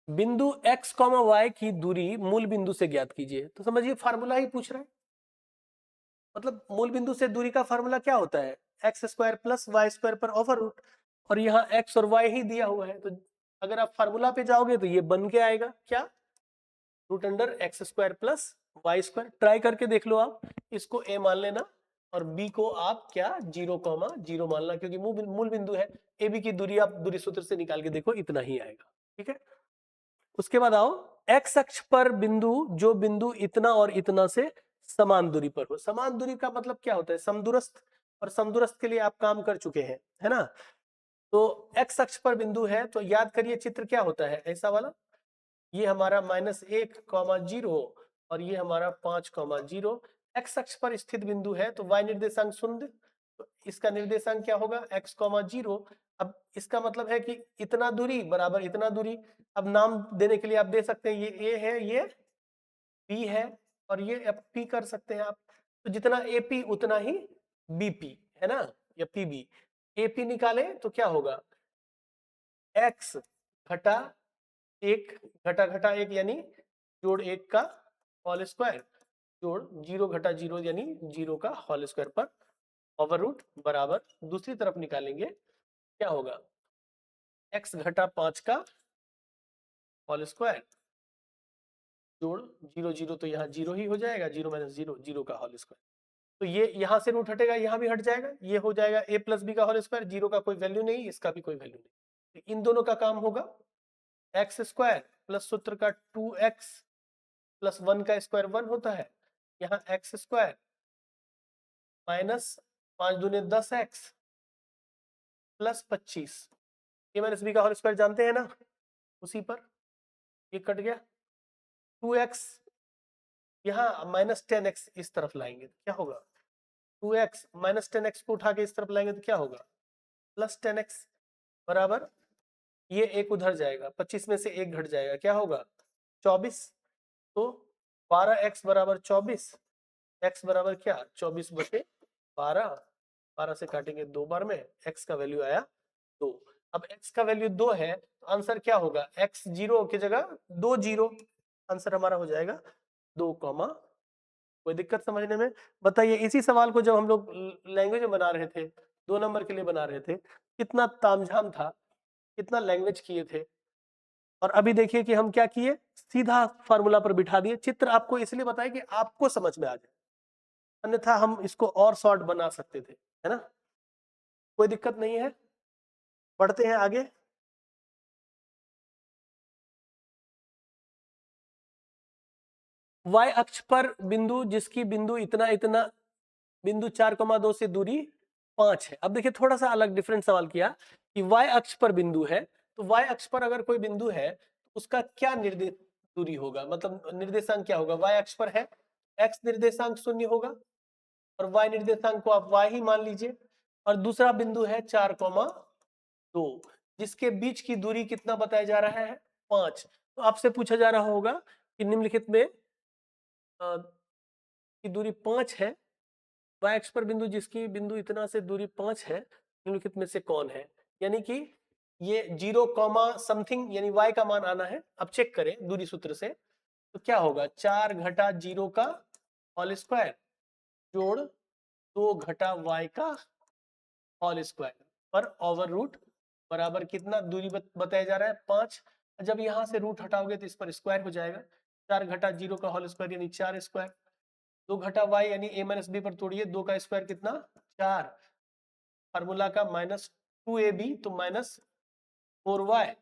बिंदु x, y की दूरी मूल बिंदु से ज्ञात कीजिए। तो समझिए फार्मूला ही पूछ रहा है, मतलब मूल बिंदु से दूरी का फार्मूला क्या होता है, X square plus Y square पर ओवर रूट। और यहाँ x और y ही दिया हुआ है, तो अगर आप फार्मूला पे जाओगे तो ये बन के आएगा क्या, root under X square plus Y square. Try करके देख लो आप, इसको a मान लेना और b को आप क्या 0,0 मानना, क्योंकि मूल बिंदु है। ए बी की दूरी आप दूरी सूत्र से निकाल के देखो, इतना ही आएगा, ठीक है। उसके बाद आओ, एक्स अक्ष पर बिंदु, जो बिंदु इतना और इतना से समान दूरी पर हो। समान दूरी का मतलब क्या होता है, समदूरस्थ। और समदूरस्थ के लिए आप काम कर चुके हैं, है ना। तो एक्स अक्ष पर बिंदु है तो याद करिए चित्र क्या होता है, ऐसा वाला। ये हमारा -1,0 और ये हमारा 5,0। एक्स अक्ष पर स्थित बिंदु है तो y निर्देशांक 0, तो इसका निर्देशांक क्या होगा, x,0। अब इसका मतलब है कि इतना दूरी बराबर इतना दूरी। अब नाम देने के लिए आप दे सकते हैं, ये a है, ये b है, और ये p कर सकते हैं आप। तो जितना AP उतना ही BP, है ना, या PB। AP निकाले तो क्या होगा, x घटा 1 घटा घटा 1 यानी जोड़ 1 का होल स्क्वायर, जोड़ 0 घटा 0 यानी 0 का होल स्क्वायर पर ओवर रूट बराबर, दूसरी तरफ निकालेंगे क्या होगा, x घटा 5 का होल स्क्वायर जोड़ 0 0, तो यहाँ 0 ही हो जाएगा, 0 माइनस 0, 0 का होल स्क्वायर। तो ये यहाँ से रूट हटेगा, यहाँ भी हट जाएगा, ये हो जाएगा a प्लस बी का होल स्क्वायर, 0 का कोई वैल्यू नहीं, इसका भी कोई वैल्यू नहीं। इन दोनों का काम होगा एक्स स्क्वायर प्लस सूत्र का 2x प्लस 1 का स्क्वायर 1 होता है, यहाँ एक्स स्क्वायर माइनस 5 दूनी 10x प्लस 25, ए माइनस बी का होल स्क्वायर जानते हैं ना, उसी पर ये कट गया, 2x यहाँ -10x इस तरफ लाएंगे तो क्या होगा, 2x -10x को उठा के इस तरफ लाएंगे तो क्या होगा, +10x बराबर, ये एक उधर जाएगा, 25 में से एक घट जाएगा, क्या होगा 24। तो 12x बराबर 24, x बराबर क्या 24/12, 12 से काटेंगे 2 बार में, x का वैल्यू आया 2। अब x का वैल्यू 2 है तो आंसर क्या होगा, x 0 की जगह 2 0, आंसर हमारा हो जाएगा 2, कोई दिक्कत समझने में। बताइए इसी सवाल को जब हम लोग लैंग्वेज में बना रहे थे, 2 नंबर के लिए बना रहे थे, कितना तामझाम था, कितना लैंग्वेज किए थे, और अभी देखिए कि हम क्या किए, सीधा फार्मूला पर बिठा दिए। चित्र आपको इसलिए बताया कि आपको समझ में आ जाए, अन्यथा हम इसको और शॉर्ट बना सकते थे, है ना। कोई दिक्कत नहीं है, बढ़ते हैं आगे। y अक्ष पर बिंदु जिसकी बिंदु इतना इतना, बिंदु 4,2 से दूरी 5 है। अब देखिए थोड़ा सा अलग डिफरेंट सवाल किया कि y अक्ष पर बिंदु है, तो y अक्ष पर अगर कोई बिंदु है उसका क्या निर्देश दूरी होगा, मतलब निर्देशांक क्या होगा, y अक्ष पर है, x निर्देशांक 0 होगा और y निर्देशांक को आप y ही मान लीजिए, और दूसरा बिंदु है 4,2 जिसके बीच की दूरी कितना बताया जा रहा है 5। तो आपसे पूछा जा रहा होगा कि निम्नलिखित में की दूरी 5 है, y अक्ष पर बिंदु जिसकी बिंदु इतना से दूरी 5 है, निम्नलिखित में से कौन है। यानी कि ये 0 समथिंग यानी y का मान आना है। अब चेक करें दूरी सूत्र से, तो क्या होगा 4 घटा 0 का होल स्क्वायर जोड़ 2 घटा y का होल स्क्वायर पर ओवर रूट बराबर कितना दूरी बताया जा रहा है 5। जब यहां से रूट हटाओगे तो इस पर स्क्वायर हो जाएगा, 4 घटा 0 का होल स्क्वायर यानी 4 स्क्वायर, 2 घटा y यानी a माइनस बी पर तोड़िए, 2 का स्क्वायर कितना 4, फार्मूला का -2ab तो -4y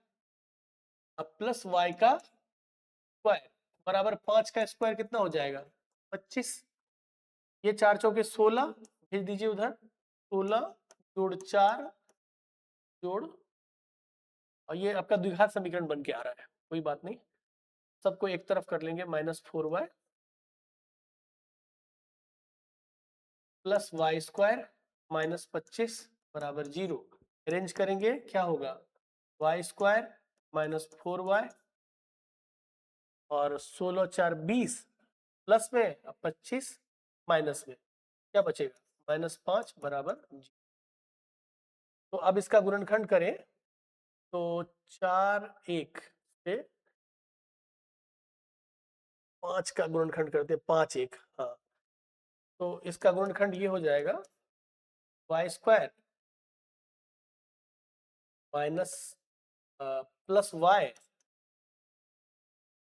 अब प्लस y का स्क्वायर बराबर 5 का स्क्वायर कितना हो जाएगा 25, ये 4 चौके 16 भेज दीजिए उधर, 16 जोड़ 4 जोड़, और ये आपका द्विघात समीकरण बन के आ रहा है, कोई बात नहीं, सबको एक तरफ कर लेंगे, -4y प्लस वाई स्क्वायर -25 बराबर 0। अरेंज करेंगे क्या होगा, y स्क्वायर -4y और 16 4 20 प्लस में 25 माइनस में क्या बचेगा -5 बराबर 0। तो अब इसका गुणनखंड करें तो 4 1 से 5 का गुणनखंड करते 5 1, हाँ, तो इसका गुणनखंड ये हो जाएगा y square minus plus y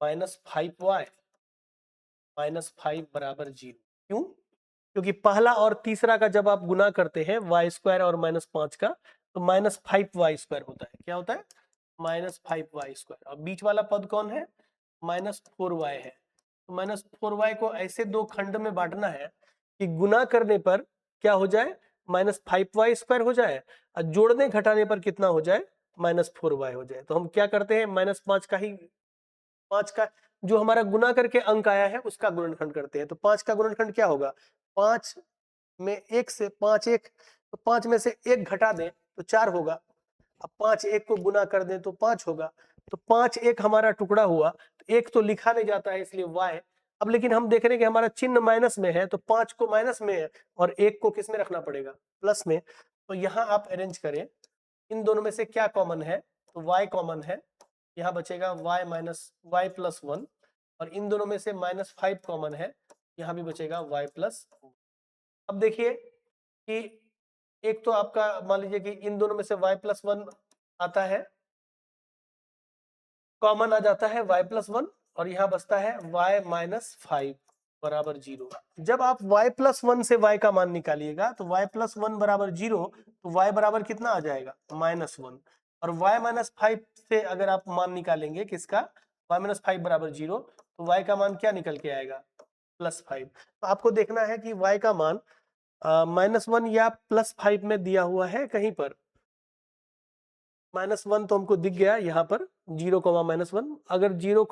-5y -5 बराबर 0। क्यों, क्योंकि पहला और तीसरा का जब आप गुना करते हैं y स्क्वायर और -5 का तो -5y स्क्वायर होता है, क्या होता है -5y स्क्वायर, और बीच वाला पद कौन है -4y है। तो -4y को ऐसे दो खंड में बांटना है कि गुना करने पर क्या हो जाए -5y स्क्वायर हो जाए और जोड़ने घटाने पर कितना हो जाए -4y हो जाए। तो हम क्या करते हैं -5 का ही, 5 का जो हमारा गुना करके अंक आया है उसका गुणनखंड करते हैं। तो 5 का गुणनखंड क्या होगा, 5 में 1 से 5 1, तो 5 में से 1 घटा दें तो 4 होगा, अब 5 1 को गुना कर दें तो 5 होगा, तो 5 1 हमारा टुकड़ा हुआ, तो 1 तो लिखा नहीं जाता है इसलिए y। अब लेकिन हम देख रहे हैं कि हमारा चिन्ह माइनस में है तो 5 को माइनस में है और 1 को किस में रखना पड़ेगा प्लस में। तो यहाँ आप अरेंज करें इन दोनों में से क्या कॉमन है, तो y कॉमन है, यहाँ बचेगा y प्लस 1, और इन दोनों में से -5 कॉमन है, यहाँ भी बचेगा y प्लस। अब देखिए कि एक तो आपका मान लीजिए कि इन दोनों में से y प्लस 1 आता है, कॉमन आ जाता है y प्लस 1 और यहाँ बचता है y माइनस 5 बराबर 0। जब आप y प्लस 1 से y का मान निकालिएगा तो y प्लस 1 बराबर 0, तो y बराबर कितना आ जाएगा -1, और y माइनस 5 से अगर आप मान निकालेंगे किसका y माइनस 5 बराबर 0, तो y का मान क्या निकल के आएगा +5। तो आपको देखना है कि y का मान -1 या +5 में दिया हुआ है कहीं पर, -1 तो हमको दिख गया यहाँ पर 0, -1, अगर 0,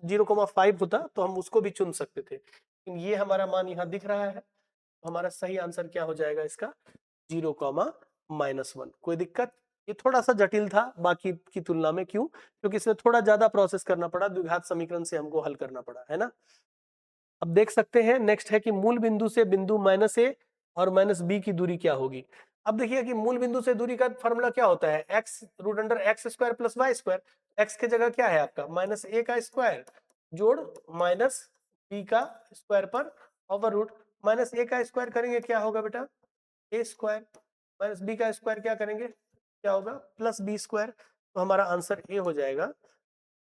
0,5 होता तो हम उसको भी चुन सकते थे, लेकिन ये हमारा मान यहाँ दिख रहा है, तो हमारा सही आंसर क्या हो जाएगा इसका 0,-1। कोई दिक्कत? ये थोड़ा सा जटिल था बाकी की तुलना में, क्यों? क्योंकि इसमें थोड़ा ज्यादा प्रोसेस करना पड़ा, द्विघात समीकरण से हमको हल करना पड़ा, है ना। अब देख सकते हैं नेक्स्ट है कि मूल बिंदु से बिंदु -a और -b की दूरी क्या होगी। अब देखिए कि मूल बिंदु से दूरी का फॉर्मूला क्या होता है, x√x² + y²। x के जगह क्या है आपका -a का स्क्वायर जोड़ -b का स्क्वायर पर ओवर रूट। -a का स्क्वायर करेंगे क्या होगा बेटा a² -b का स्क्वायर क्या करेंगे क्या होगा +b²। तो हमारा आंसर ए हो जाएगा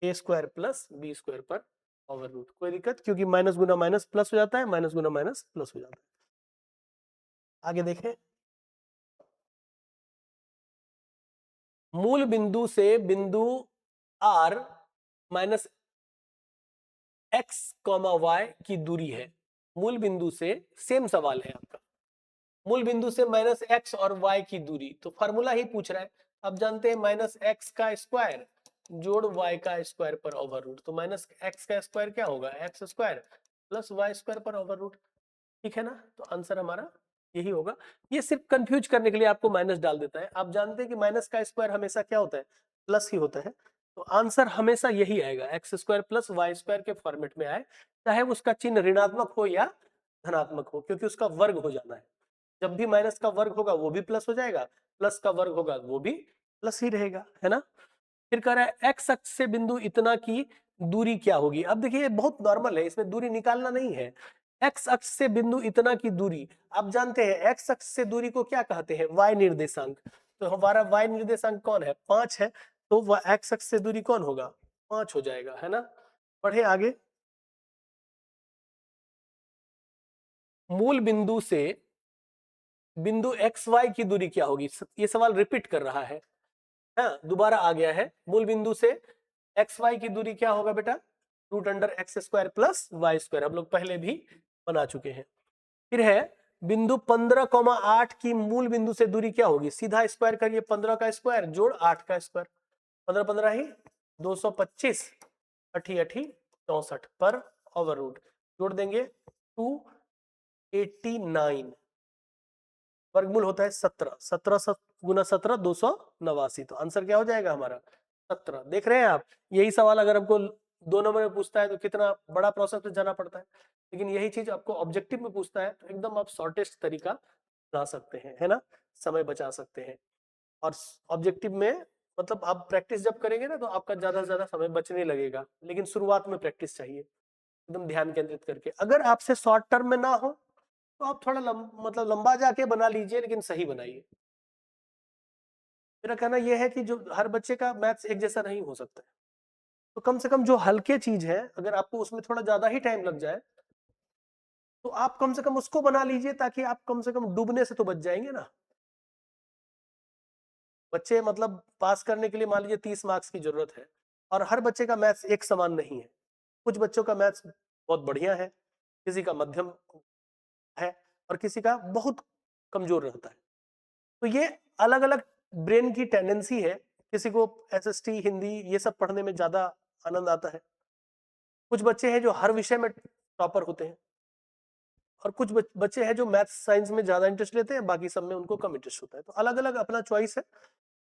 a² + b² पर ओवर रूट। कोई दिक्कत? क्योंकि माइनस गुना माइनस प्लस हो जाता है, माइनस गुना माइनस प्लस हो जाता है। आगे देखें, मूल बिंदु से बिंदु r माइनस x, y की दूरी है। मूल बिंदु से सेम सवाल है आपका, मूल बिंदु से -x और y की दूरी, तो फार्मूला ही पूछ रहा है। अब जानते हैं -x का स्क्वायर जोड़ y का स्क्वायर पर ओवर रूट। तो -x का स्क्वायर क्या होगा x² + y² पर ओवर रूट। ठीक है ना, तो आंसर हमारा यही होगा। ये सिर्फ कंफ्यूज करने के लिए आपको माइनस डाल देता है। आप जानते हैं कि माइनस का स्क्वायर हमेशा क्या होता है प्लस ही होता है, तो आंसर हमेशा यही आएगा x² + y² के फॉर्मेट में आए, चाहे उसका चिन्ह ऋणात्मक हो या धनात्मक हो, क्योंकि उसका वर्ग हो जाना है। जब भी माइनस का वर्ग होगा वो भी प्लस हो जाएगा, प्लस का वर्ग होगा वो भी प्लस ही रहेगा, है ना। फिर कह रहा है एक्स अक्ष से बिंदु इतना की दूरी क्या होगी। अब देखिए बहुत नॉर्मल है, इसमें दूरी निकालना नहीं है। एक्स अक्ष से बिंदु इतना की दूरी, आप जानते हैं एक्स अक्ष से दूरी को क्या कहते हैं वाई निर्देशांक। तो हमारा वाई निर्देशांक कौन है 5 है, तो एक्स अक्ष से दूरी कौन होगा 5 हो जाएगा, है ना। बढ़े आगे, मूल बिंदु से बिंदु एक्स वाई की दूरी क्या होगी। ये सवाल रिपीट कर रहा है, हाँ दोबारा आ गया है। मूल बिंदु से एक्स वाई की दूरी क्या होगा बेटा √x² + y²। हम लोग पहले भी बना चुके हैं। फिर है बिंदु 15,8 की मूल बिंदु से दूरी क्या होगी। सीधा स्क्वायर करिए, 15 का स्क्वायर जोड़ 8 का स्क्वायर, 15 15 ही 225, 8 8 64 पर ओवर रूट जोड़ देंगे 289, वर्गमूल होता है 17, 17 गुना 17 289। तो आंसर क्या हो जाएगा हमारा 17। देख रहे हैं आप, यही सवाल अगर हमको 2 नंबर में पूछता है तो कितना बड़ा प्रोसेस में जाना पड़ता है, लेकिन यही चीज आपको ऑब्जेक्टिव में पूछता है तो एकदम आप शॉर्टेस्ट तरीका बना सकते हैं, है ना, समय बचा सकते हैं। और ऑब्जेक्टिव में मतलब आप प्रैक्टिस जब करेंगे ना तो आपका ज्यादा से ज्यादा समय बचने लगेगा, लेकिन शुरुआत में प्रैक्टिस चाहिए एकदम ध्यान केंद्रित करके। अगर आपसे शॉर्ट टर्म में ना हो तो आप थोड़ा मतलब लंबा जाके बना लीजिए, लेकिन सही बनाइए। मेरा कहना यह है कि जो हर बच्चे का मैथ्स एक जैसा नहीं हो सकता है, तो कम से कम जो हल्के चीज है अगर आपको उसमें थोड़ा ज्यादा ही टाइम लग जाए तो आप कम से कम उसको बना लीजिए, ताकि आप कम से कम डूबने से तो बच जाएंगे ना। बच्चे मतलब पास करने के लिए मान लीजिए 30 मार्क्स की जरूरत है, और हर बच्चे का मैथ्स एक समान नहीं है। कुछ बच्चों का मैथ्स बहुत बढ़िया है, किसी का मध्यम है, और किसी का बहुत कमजोर रहता है। तो ये अलग अलग ब्रेन की टेंडेंसी है। किसी को एसएसटी हिंदी ये सब पढ़ने में ज्यादा आनंद आता है, कुछ बच्चे हैं जो हर विषय में टॉपर होते हैं, और कुछ बच्चे हैं जो मैथ्स साइंस में ज्यादा इंटरेस्ट लेते हैं, बाकी सब में उनको कम इंटरेस्ट होता है। तो अलग अलग अपना चॉइस है।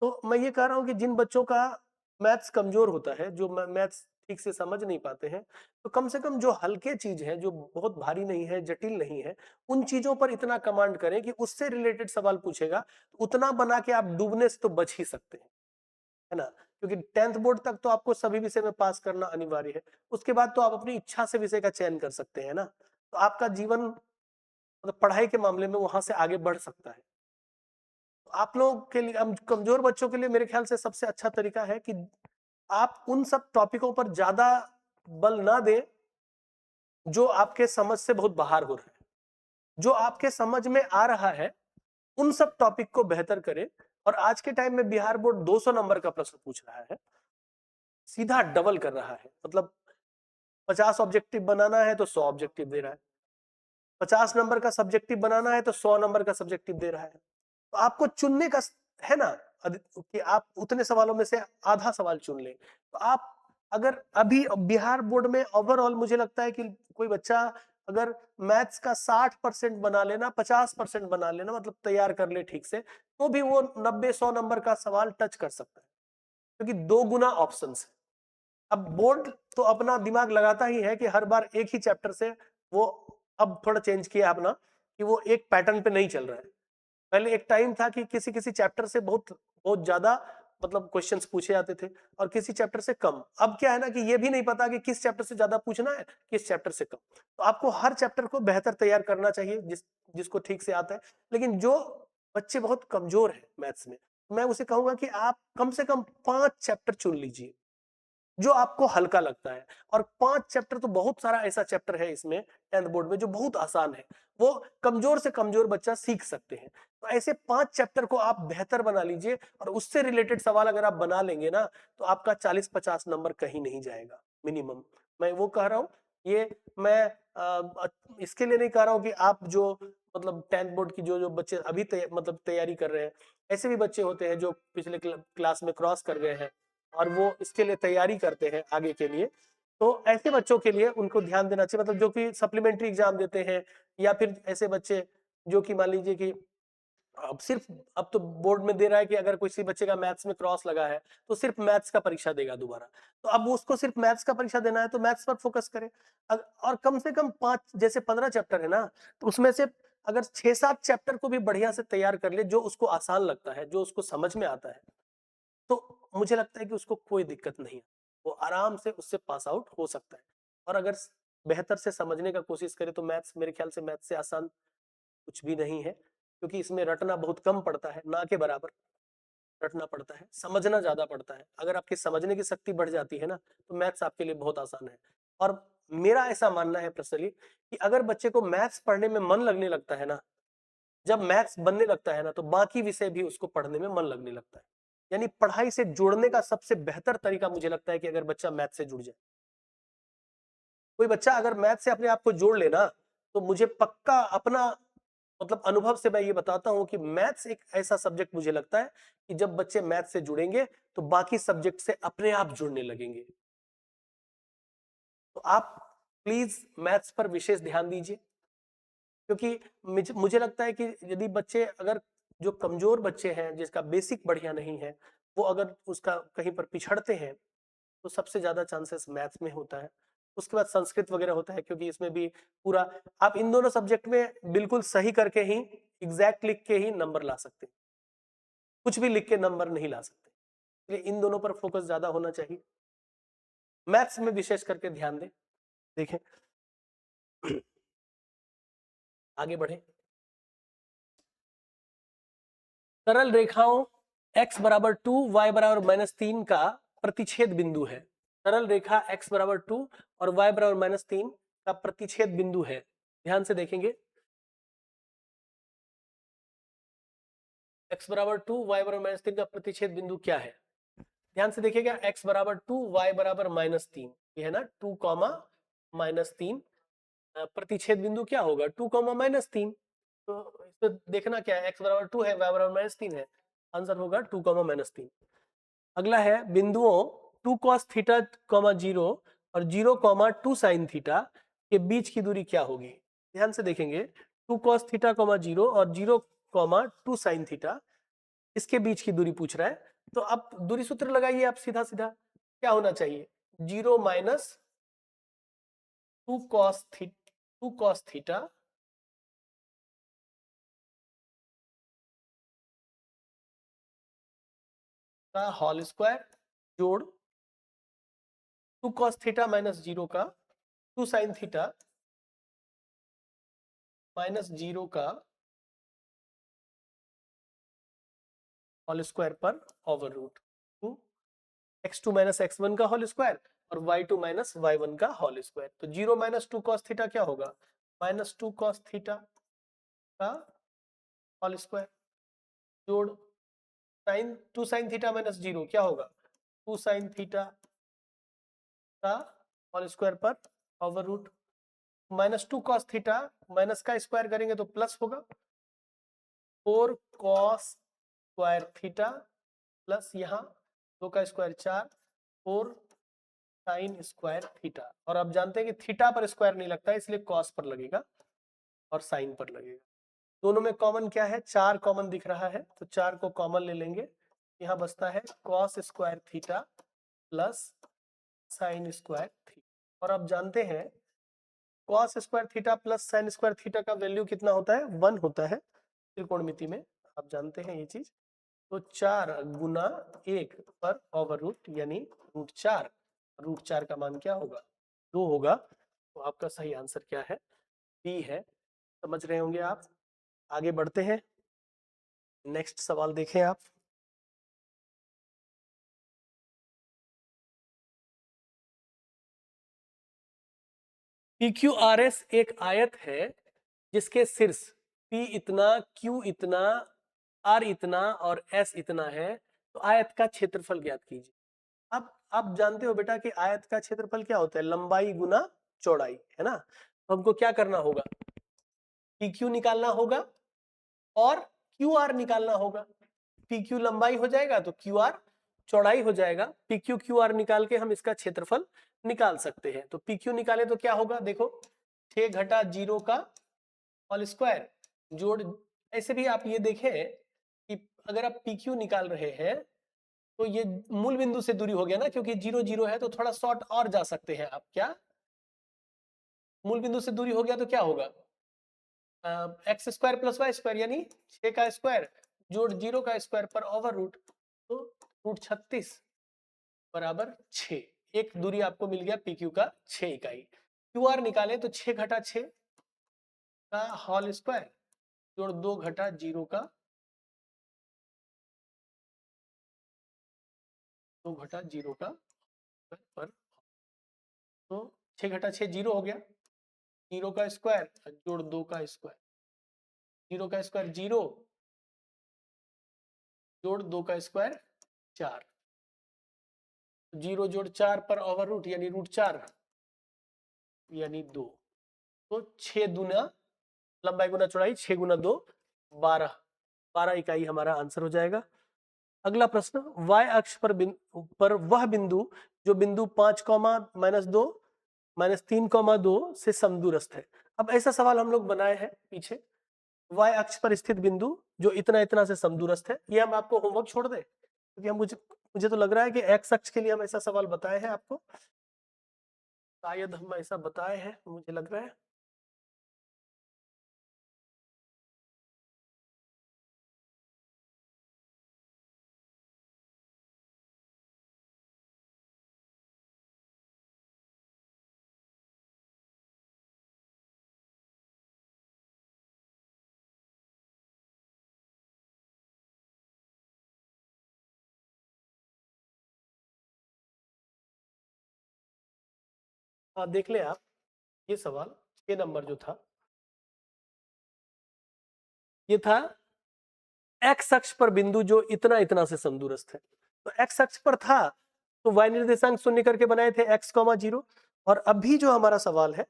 तो मैं ये कह रहा हूँ कि जिन बच्चों का मैथ्स कमजोर होता है, जो मैथ्स ठीक से समझ नहीं पाते हैं, तो कम से कम जो हल्के चीज है, जो बहुत भारी नहीं है, जटिल नहीं है, उन चीजों पर इतना कमांड करें कि उससे रिलेटेड सवाल पूछेगा, उतना बना के आप डूबने से तो बच ही सकते हैं, है ना। क्योंकि 10th बोर्ड तक तो आपको सभी विषय में पास करना अनिवार्य है, उसके बाद तो आप अपनी इच्छा से विषय का चयन कर सकते हैं ना। तो आपका जीवन मतलब पढ़ाई के मामले में वहां से आगे बढ़ सकता है। तो आप लोगों के लिए, हम कमजोर बच्चों के लिए मेरे ख्याल से सबसे अच्छा तरीका है कि आप उन सब टॉपिकों पर ज्यादा बल ना दें जो आपके समझ से बहुत बाहर हो रहा है। जो आपके समझ में आ रहा है उन सब टॉपिक को बेहतर करें। और आज के टाइम में बिहार बोर्ड 200 नंबर का प्रश्न पूछ रहा है, सीधा डबल कर रहा है। मतलब 50 ऑब्जेक्टिव बनाना है तो 100 ऑब्जेक्टिव दे रहा है, 50 नंबर का सब्जेक्टिव बनाना है तो 100 नंबर का सब्जेक्टिव दे रहा है। तो आपको चुनने का है ना, कि आप उतने सवालों में से आधा सवाल चुन लें। तो आप अगर अभी बिहार बोर्ड में ओवरऑल मुझे लगता है कि कोई बच्चा अगर मैथ्स का 60% बना लेना, 50% बना लेना, मतलब तैयार कर ले ठीक से, तो भी वो 90-100 नंबर का सवाल टच कर सकता है, क्योंकि 2 गुना ऑप्शंस है। अब बोर्ड तो अपना दिमाग लगाता ही है कि हर बार एक ही चैप्टर से वो, अब थोड़ा चेंज किया अपना कि वो एक पैटर्न पे नहीं चल रहा है। पहले एक टाइम था कि किसी किसी चैप्टर से बहुत बहुत ज्यादा मतलब क्वेश्चंस पूछे जाते थे और किसी चैप्टर से कम। अब क्या है ना कि ये भी नहीं पता कि किस चैप्टर से ज्यादा पूछना है, किस चैप्टर से कम। तो आपको हर चैप्टर को बेहतर तैयार करना चाहिए जिसको ठीक से आता है। लेकिन जो बच्चे बहुत कमजोर है मैथ्स में, मैं उसे कहूंगा कि आप कम से कम 5 चैप्टर चुन लीजिए जो आपको हल्का लगता है। और 5 चैप्टर तो बहुत सारा ऐसा चैप्टर है इसमें 10th बोर्ड में जो बहुत आसान है, वो कमजोर से कमजोर बच्चा सीख सकते हैं। तो ऐसे 5 चैप्टर को आप बेहतर बना लीजिए और उससे रिलेटेड सवाल अगर आप बना लेंगे ना, तो आपका 40-50 नंबर कहीं नहीं जाएगा मिनिमम। मैं वो कह रहा हूँ, ये मैं इसके लिए नहीं कह रहा हूँ कि आप जो मतलब 10th बोर्ड की जो जो बच्चे अभी मतलब तैयारी कर रहे हैं, ऐसे भी बच्चे होते हैं जो पिछले क्लास में क्रॉस कर गए हैं और वो इसके लिए तैयारी करते हैं आगे के लिए। तो ऐसे बच्चों के लिए उनको ध्यान देना चाहिए, मतलब जो कि सप्लीमेंट्री एग्जाम देते हैं, या फिर ऐसे बच्चे जो कि मान लीजिए कि अब सिर्फ, अब तो बोर्ड में दे रहा है कि अगर किसी बच्चे का मैथ्स में क्रॉस लगा है तो सिर्फ मैथ्स का परीक्षा देगा दोबारा। तो अब उसको सिर्फ मैथ्स का परीक्षा देना है तो मैथ्स पर फोकस करे। और कम से कम 5, जैसे 15 चैप्टर है ना, तो उसमें से अगर 6-7 चैप्टर को भी बढ़िया से तैयार कर ले, जो उसको आसान लगता है, जो उसको समझ में आता है, तो मुझे लगता है कि उसको कोई दिक्कत नहीं है, वो आराम से उससे पास आउट हो सकता है। और अगर बेहतर से समझने का कोशिश करे तो मैथ्स, मेरे ख्याल से मैथ्स से आसान कुछ भी नहीं है, क्योंकि इसमें रटना बहुत कम पड़ता है, ना के बराबर रटना पड़ता है, समझना ज्यादा पड़ता है। अगर आपकी समझने की शक्ति बढ़ जाती है ना, तो मैथ्स आपके लिए बहुत आसान है। और मेरा ऐसा मानना है पर्सनली कि अगर बच्चे को मैथ्स पढ़ने में मन लगने लगता है ना, जब मैथ्स बनने लगता है ना, तो बाकी विषय भी उसको पढ़ने में मन लगने लगता है। यानी पढ़ाई से जुड़ने का सबसे बेहतर तरीका मुझे लगता है कि अगर बच्चा मैथ से जुड़ जाए। कोई बच्चा अगर मैथ से अपने आप को जोड़ लेना, तो मुझे पक्का अपना मतलब अनुभव से मैं ये बताता हूं कि मैथ्स एक ऐसा सब्जेक्ट मुझे लगता है कि जब बच्चे मैथ से जुड़ेंगे तो बाकी सब्जेक्ट से अपने आप जुड़ने लगेंगे। तो आप प्लीज मैथ्स पर विशेष ध्यान दीजिए, क्योंकि मुझे लगता है कि यदि बच्चे अगर, जो कमजोर बच्चे हैं जिसका बेसिक बढ़िया नहीं है, वो अगर उसका कहीं पर पिछड़ते हैं, तो सबसे ज्यादा चांसेस मैथ्स में होता है। उसके बाद संस्कृत वगैरह होता है, क्योंकि इसमें भी पूरा, आप इन दोनों सब्जेक्ट में बिल्कुल सही करके ही, एग्जैक्ट लिख के ही नंबर ला सकते हैं, कुछ भी लिख के नंबर नहीं ला सकते। इसलिए इन दोनों पर फोकस ज्यादा होना चाहिए, मैथ्स में विशेष करके ध्यान दें। देखें, आगे बढ़े। सरल रेखाओं x बराबर 2, y बराबर -3 का प्रतिच्छेद बिंदु है। सरल रेखा x बराबर 2 और y बराबर -3 का प्रतिच्छेद बिंदु है। ध्यान से देखेंगे, x बराबर 2, y बराबर -3 का प्रतिच्छेद बिंदु क्या है। ध्यान से देखिएगा, x बराबर 2, y बराबर -3, ये है ना 2, -3। प्रतिच्छेद बिंदु क्या होगा, 2, -3। तो इसमें देखना क्या है, x बराबर 2 है, y बराबर -3 है, आंसर होगा 2, -3। अगला है बिंदुओं 2 cos थीटा, 0 और 0, 2 sin थीटा के बीच की दूरी क्या होगी। ध्यान से देखेंगे, 2 cos थीटा, 0 और 0, 2 sin थीटा, इसके बीच की दूरी पूछ रहा है। तो आप दूरी सूत्र लगाइए, आप सीधा सीधा क्या होना चाहिए, 0 माइनस 2 cos थीटा का होल स्क्वायर जोड़ 2 cos थीटा माइनस 0 का 2 sin थीटा माइनस 0 का होल स्क्वायर पर over root 2, x2 minus x1 का होल स्क्वायर और y2 माइनस y1 का होल स्क्वायर। तो 0 माइनस 2 cos थीटा क्या होगा, -2 cos थीटा का होल स्क्वायर जोड़ साइन 2 sin थीटा माइनस 0 क्या होगा, 2 sin थीटा का होल स्क्वायर पर over root, -2 cos theta, minus का स्क्वायर करेंगे तो प्लस होगा, 4 cos स्क्वायर थीटा प्लस यहाँ 2 का स्क्वायर 4, 4 साइन स्क्वायर थीटा। और आप जानते हैं कि थीटा पर स्क्वायर नहीं लगता है, इसलिए कॉस पर लगेगा और साइन पर लगेगा। दोनों में कॉमन क्या है, 4 कॉमन दिख रहा है, तो 4 को कॉमन ले लेंगे। यहाँ बचता है cos square theta plus sine square theta. और आप जानते हैं cos square theta plus sine square theta का वैल्यू कितना होता है, 1 होता है त्रिकोणमिति में, आप जानते हैं ये चीज। तो 4 गुना 1 पर ओवर रूट यानी √4। √4 का मान क्या होगा, 2 होगा। तो आपका सही आंसर क्या है, बी है। समझ रहे होंगे आप। आगे बढ़ते हैं, नेक्स्ट सवाल देखें आप। PQRS एक आयत है जिसके शीर्ष P इतना, Q इतना, R इतना और S इतना है। तो आयत का क्षेत्रफल ज्ञात कीजिए। अब आप जानते हो बेटा कि आयत का क्षेत्रफल क्या होता है, लंबाई गुना चौड़ाई, है ना। तो हमको क्या करना होगा, PQ निकालना होगा और QR निकालना होगा। PQ लंबाई हो जाएगा तो QR चौड़ाई हो जाएगा। PQ QR निकाल के हम इसका क्षेत्रफल निकाल सकते हैं। तो PQ निकाले तो क्या होगा, देखो 6 घटा 0 का होल स्क्वायर जोड़। ऐसे भी आप ये देखें कि अगर आप PQ निकाल रहे हैं तो ये मूल बिंदु से दूरी हो गया ना, क्योंकि 0 0 है तो थोड़ा शॉर्ट और जा सकते हैं आप। क्या मूल बिंदु से दूरी हो गया तो क्या होगा, X square plus Y square यानी 6 का स्क्वायर जोड़ 0 का स्क्वायर पर ओवर रूट। तो √36 बराबर 6। एक दूरी आपको मिल गया PQ का 6 इकाई। QR निकाले तो 6 घटा 6 का होल स्क्वायर जोड़ 2 घटा 0 का 2 घटा 0 का पर। तो 6 घटा 6 0 हो गया, 0 का स्क्वायर जोड़ 2 का स्क्वायर, 0 का स्क्वायर 0 जोड़ 2 का स्क्वायर 4, 0 जोड़ 4 पर ओवर रूट यानी √4 यानी 2। तो 6 दूना लंबाई गुना चौड़ाई, 6 गुना 2 12 इकाई हमारा आंसर हो जाएगा। अगला प्रश्न, y अक्ष पर वह बिंदु जो बिंदु 5, -2 -3, 2 से समदूरस्थ है। अब ऐसा सवाल हम लोग बनाए हैं पीछे, y अक्ष पर स्थित बिंदु जो इतना इतना से समदूरस्थ है। ये हम आपको होमवर्क छोड़ दें, क्योंकि हम मुझे तो लग रहा है कि x अक्ष के लिए हम ऐसा सवाल बताए हैं आपको, शायद हम ऐसा बताए हैं, मुझे लग रहा है। देख ले आप, ये सवाल 6 नंबर जो था, ये था x अक्ष पर बिंदु जो इतना इतना से समदूरस्थ है। तो x अक्ष पर था तो y निर्देशांक शून्य करके बनाए थे x, 0। और अभी जो हमारा सवाल है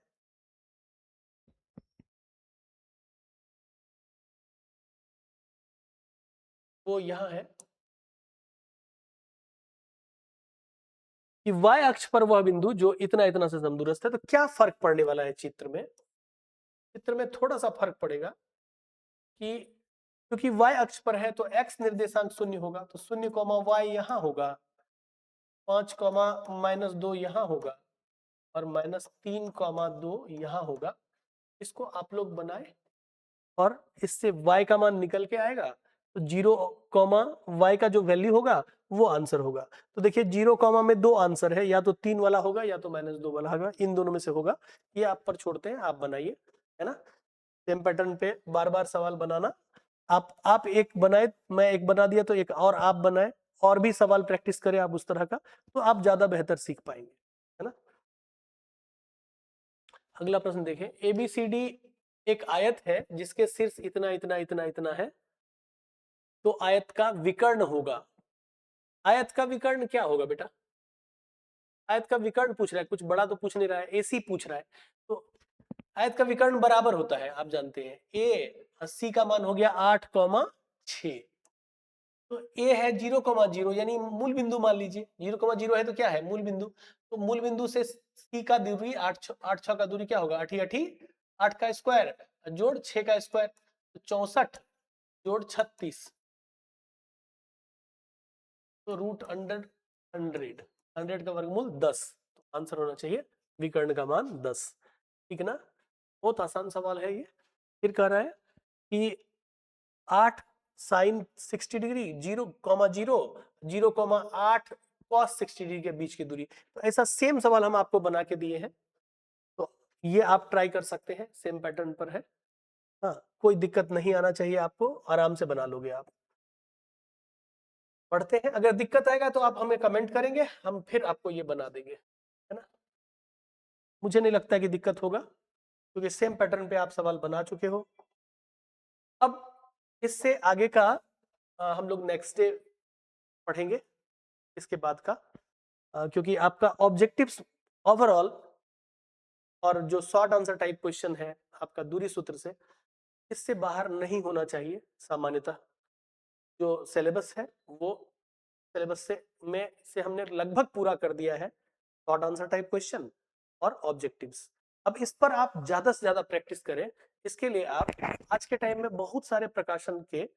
वो यहां है कि y अक्ष पर वह बिंदु जो इतना इतना से समदूरस्थ है। तो क्या फर्क पड़ने वाला है चित्र में, चित्र में थोड़ा सा फर्क पड़ेगा कि क्योंकि y अक्ष पर है तो x निर्देशांक शून्य होगा, तो 0, y यहां होगा, 5, -2 यहां होगा और -3, 2 यहां होगा। इसको आप लोग बनाए और इससे y का मान निकल के आएगा। तो 0, y का जो वैल्यू होगा वो आंसर होगा। तो देखिए 0, में 2 आंसर है, या तो 3 वाला होगा या तो -2 वाला होगा, इन दोनों में से होगा। ये आप पर छोड़ते हैं, आप बनाइए, है ना। सेम पैटर्न पे बार बार सवाल बनाना। आप एक बनाए, मैं एक बना दिया तो एक और आप बनाए, और भी सवाल प्रैक्टिस करें आप उस तरह का, तो आप ज्यादा बेहतर सीख पाएंगे, है ना। अगला प्रश्न देखें, ABCD एक आयत है जिसके शीर्ष इतना इतना इतना इतना है। तो आयत का विकर्ण होगा। आयत का विकर्ण क्या होगा बेटा, आयत का विकर्ण पूछ रहा है, कुछ बड़ा तो पूछ नहीं रहा है, AC पूछ रहा है। तो आयत का विकर्ण बराबर होता है, आप जानते हैं। A 80 का मान हो गया 8, 6 तो ए है 0,0 यानी मूल बिंदु मान लीजिए 0,0 है तो क्या है मूल बिंदु। तो मूल बिंदु से सी का दूरी 8 6 का दूरी क्या होगा 8 8 8 का स्क्वायर जोड़ 6 का स्क्वायर तो 64 जोड़ 36 तो रूट अंडर 100 का वर्गमूल 10। तो आंसर होना चाहिए विकर्ण का मान 10। ठीक ना, बहुत आसान सवाल है ये। फिर कह रहा है कि 8 साइन 60 डिग्री 0,0 0,8 कॉस 60 डिग्री के बीच की दूरी। तो ऐसा सेम सवाल हम आपको बना के दिए हैं, तो ये आप ट्राई कर सकते हैं, सेम पैटर्न पर है। हाँ, कोई दिक्कत नहीं आना चाहिए आपको, आराम से बना लोगे आप। पढ़ते हैं, अगर दिक्कत आएगा तो आप हमें कमेंट करेंगे, हम फिर आपको ये बना देंगे, है ना। मुझे नहीं लगता कि दिक्कत होगा क्योंकि सेम पैटर्न पे आप सवाल बना चुके हो। अब इससे आगे का हम लोग नेक्स्ट डे पढ़ेंगे, इसके बाद का, क्योंकि आपका ऑब्जेक्टिव्स ओवरऑल और जो शॉर्ट आंसर टाइप क्वेश्चन है आपका दूरी सूत्र से, इससे बाहर नहीं होना चाहिए सामान्यतः। जो सिलेबस है वो सिलेबस से हमने लगभग पूरा कर दिया है, शॉर्ट आंसर टाइप क्वेश्चन और ऑब्जेक्टिव्स। अब इस पर आप ज्यादा से ज्यादा प्रैक्टिस करें। इसके लिए आप आज के टाइम में बहुत सारे प्रकाशन के,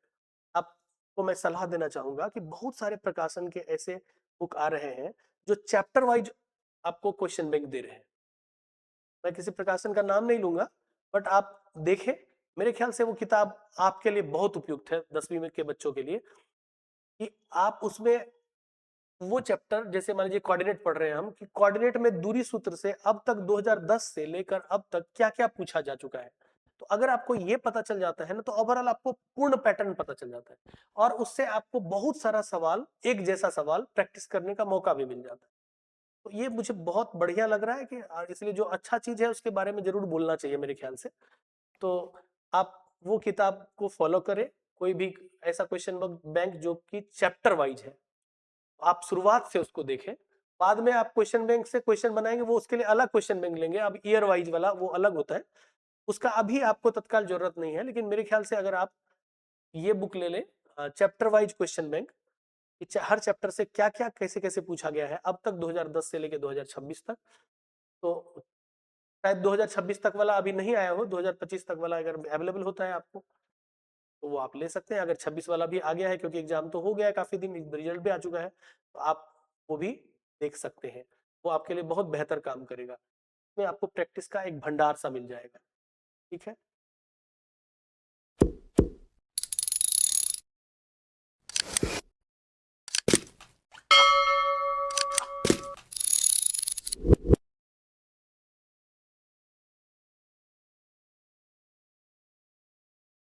आपको मैं सलाह देना चाहूंगा कि बहुत सारे प्रकाशन के ऐसे बुक आ रहे हैं जो चैप्टर वाइज आपको क्वेश्चन बैंक दे रहे हैं। मैं किसी प्रकाशन का नाम नहीं लूंगा, बट आप देखें, मेरे ख्याल से वो किताब आपके लिए बहुत उपयुक्त है 10वीं में के बच्चों के लिए, कि आप उसमें वो चैप्टर, जैसे मान लीजिए कोऑर्डिनेट पढ़ रहे हैं हम, कि कोऑर्डिनेट में दूरी सूत्र से अब तक 2010 से लेकर अब तक क्या क्या पूछा जा चुका है। तो अगर आपको ये पता चल जाता है ना, तो ओवरऑल आपको पूर्ण पैटर्न पता चल जाता है और उससे आपको बहुत सारा सवाल, एक जैसा सवाल प्रैक्टिस करने का मौका भी मिल जाता है। तो ये मुझे बहुत बढ़िया लग रहा है कि इसलिए जो अच्छा चीज है उसके बारे में जरूर बोलना चाहिए मेरे ख्याल से। तो आप वो किताब को फॉलो करें, कोई भी ऐसा क्वेश्चन बैंक जो कि चैप्टर वाइज है, आप शुरुआत से उसको देखें। बाद में आप क्वेश्चन बैंक से क्वेश्चन बनाएंगे, वो उसके लिए अलग क्वेश्चन बैंक लेंगे, अब ईयर वाइज वाला वो अलग होता है, उसका अभी आपको तत्काल जरूरत नहीं है। लेकिन मेरे ख्याल से अगर आप ये बुक ले लें, चैप्टर वाइज क्वेश्चन बैंक, हर चैप्टर से क्या क्या कैसे कैसे पूछा गया है अब तक 2010 से लेकर 2026 तक, तो शायद 2026 तक वाला अभी नहीं आया हो, 2025 तक वाला अगर अवेलेबल होता है आपको तो वो आप ले सकते हैं। अगर 26 वाला भी आ गया है, क्योंकि एग्जाम तो हो गया है काफी दिन, रिजल्ट भी आ चुका है, तो आप वो भी देख सकते हैं। वो आपके लिए बहुत बेहतर काम करेगा, उसमें आपको प्रैक्टिस का एक भंडार सा मिल जाएगा। ठीक है।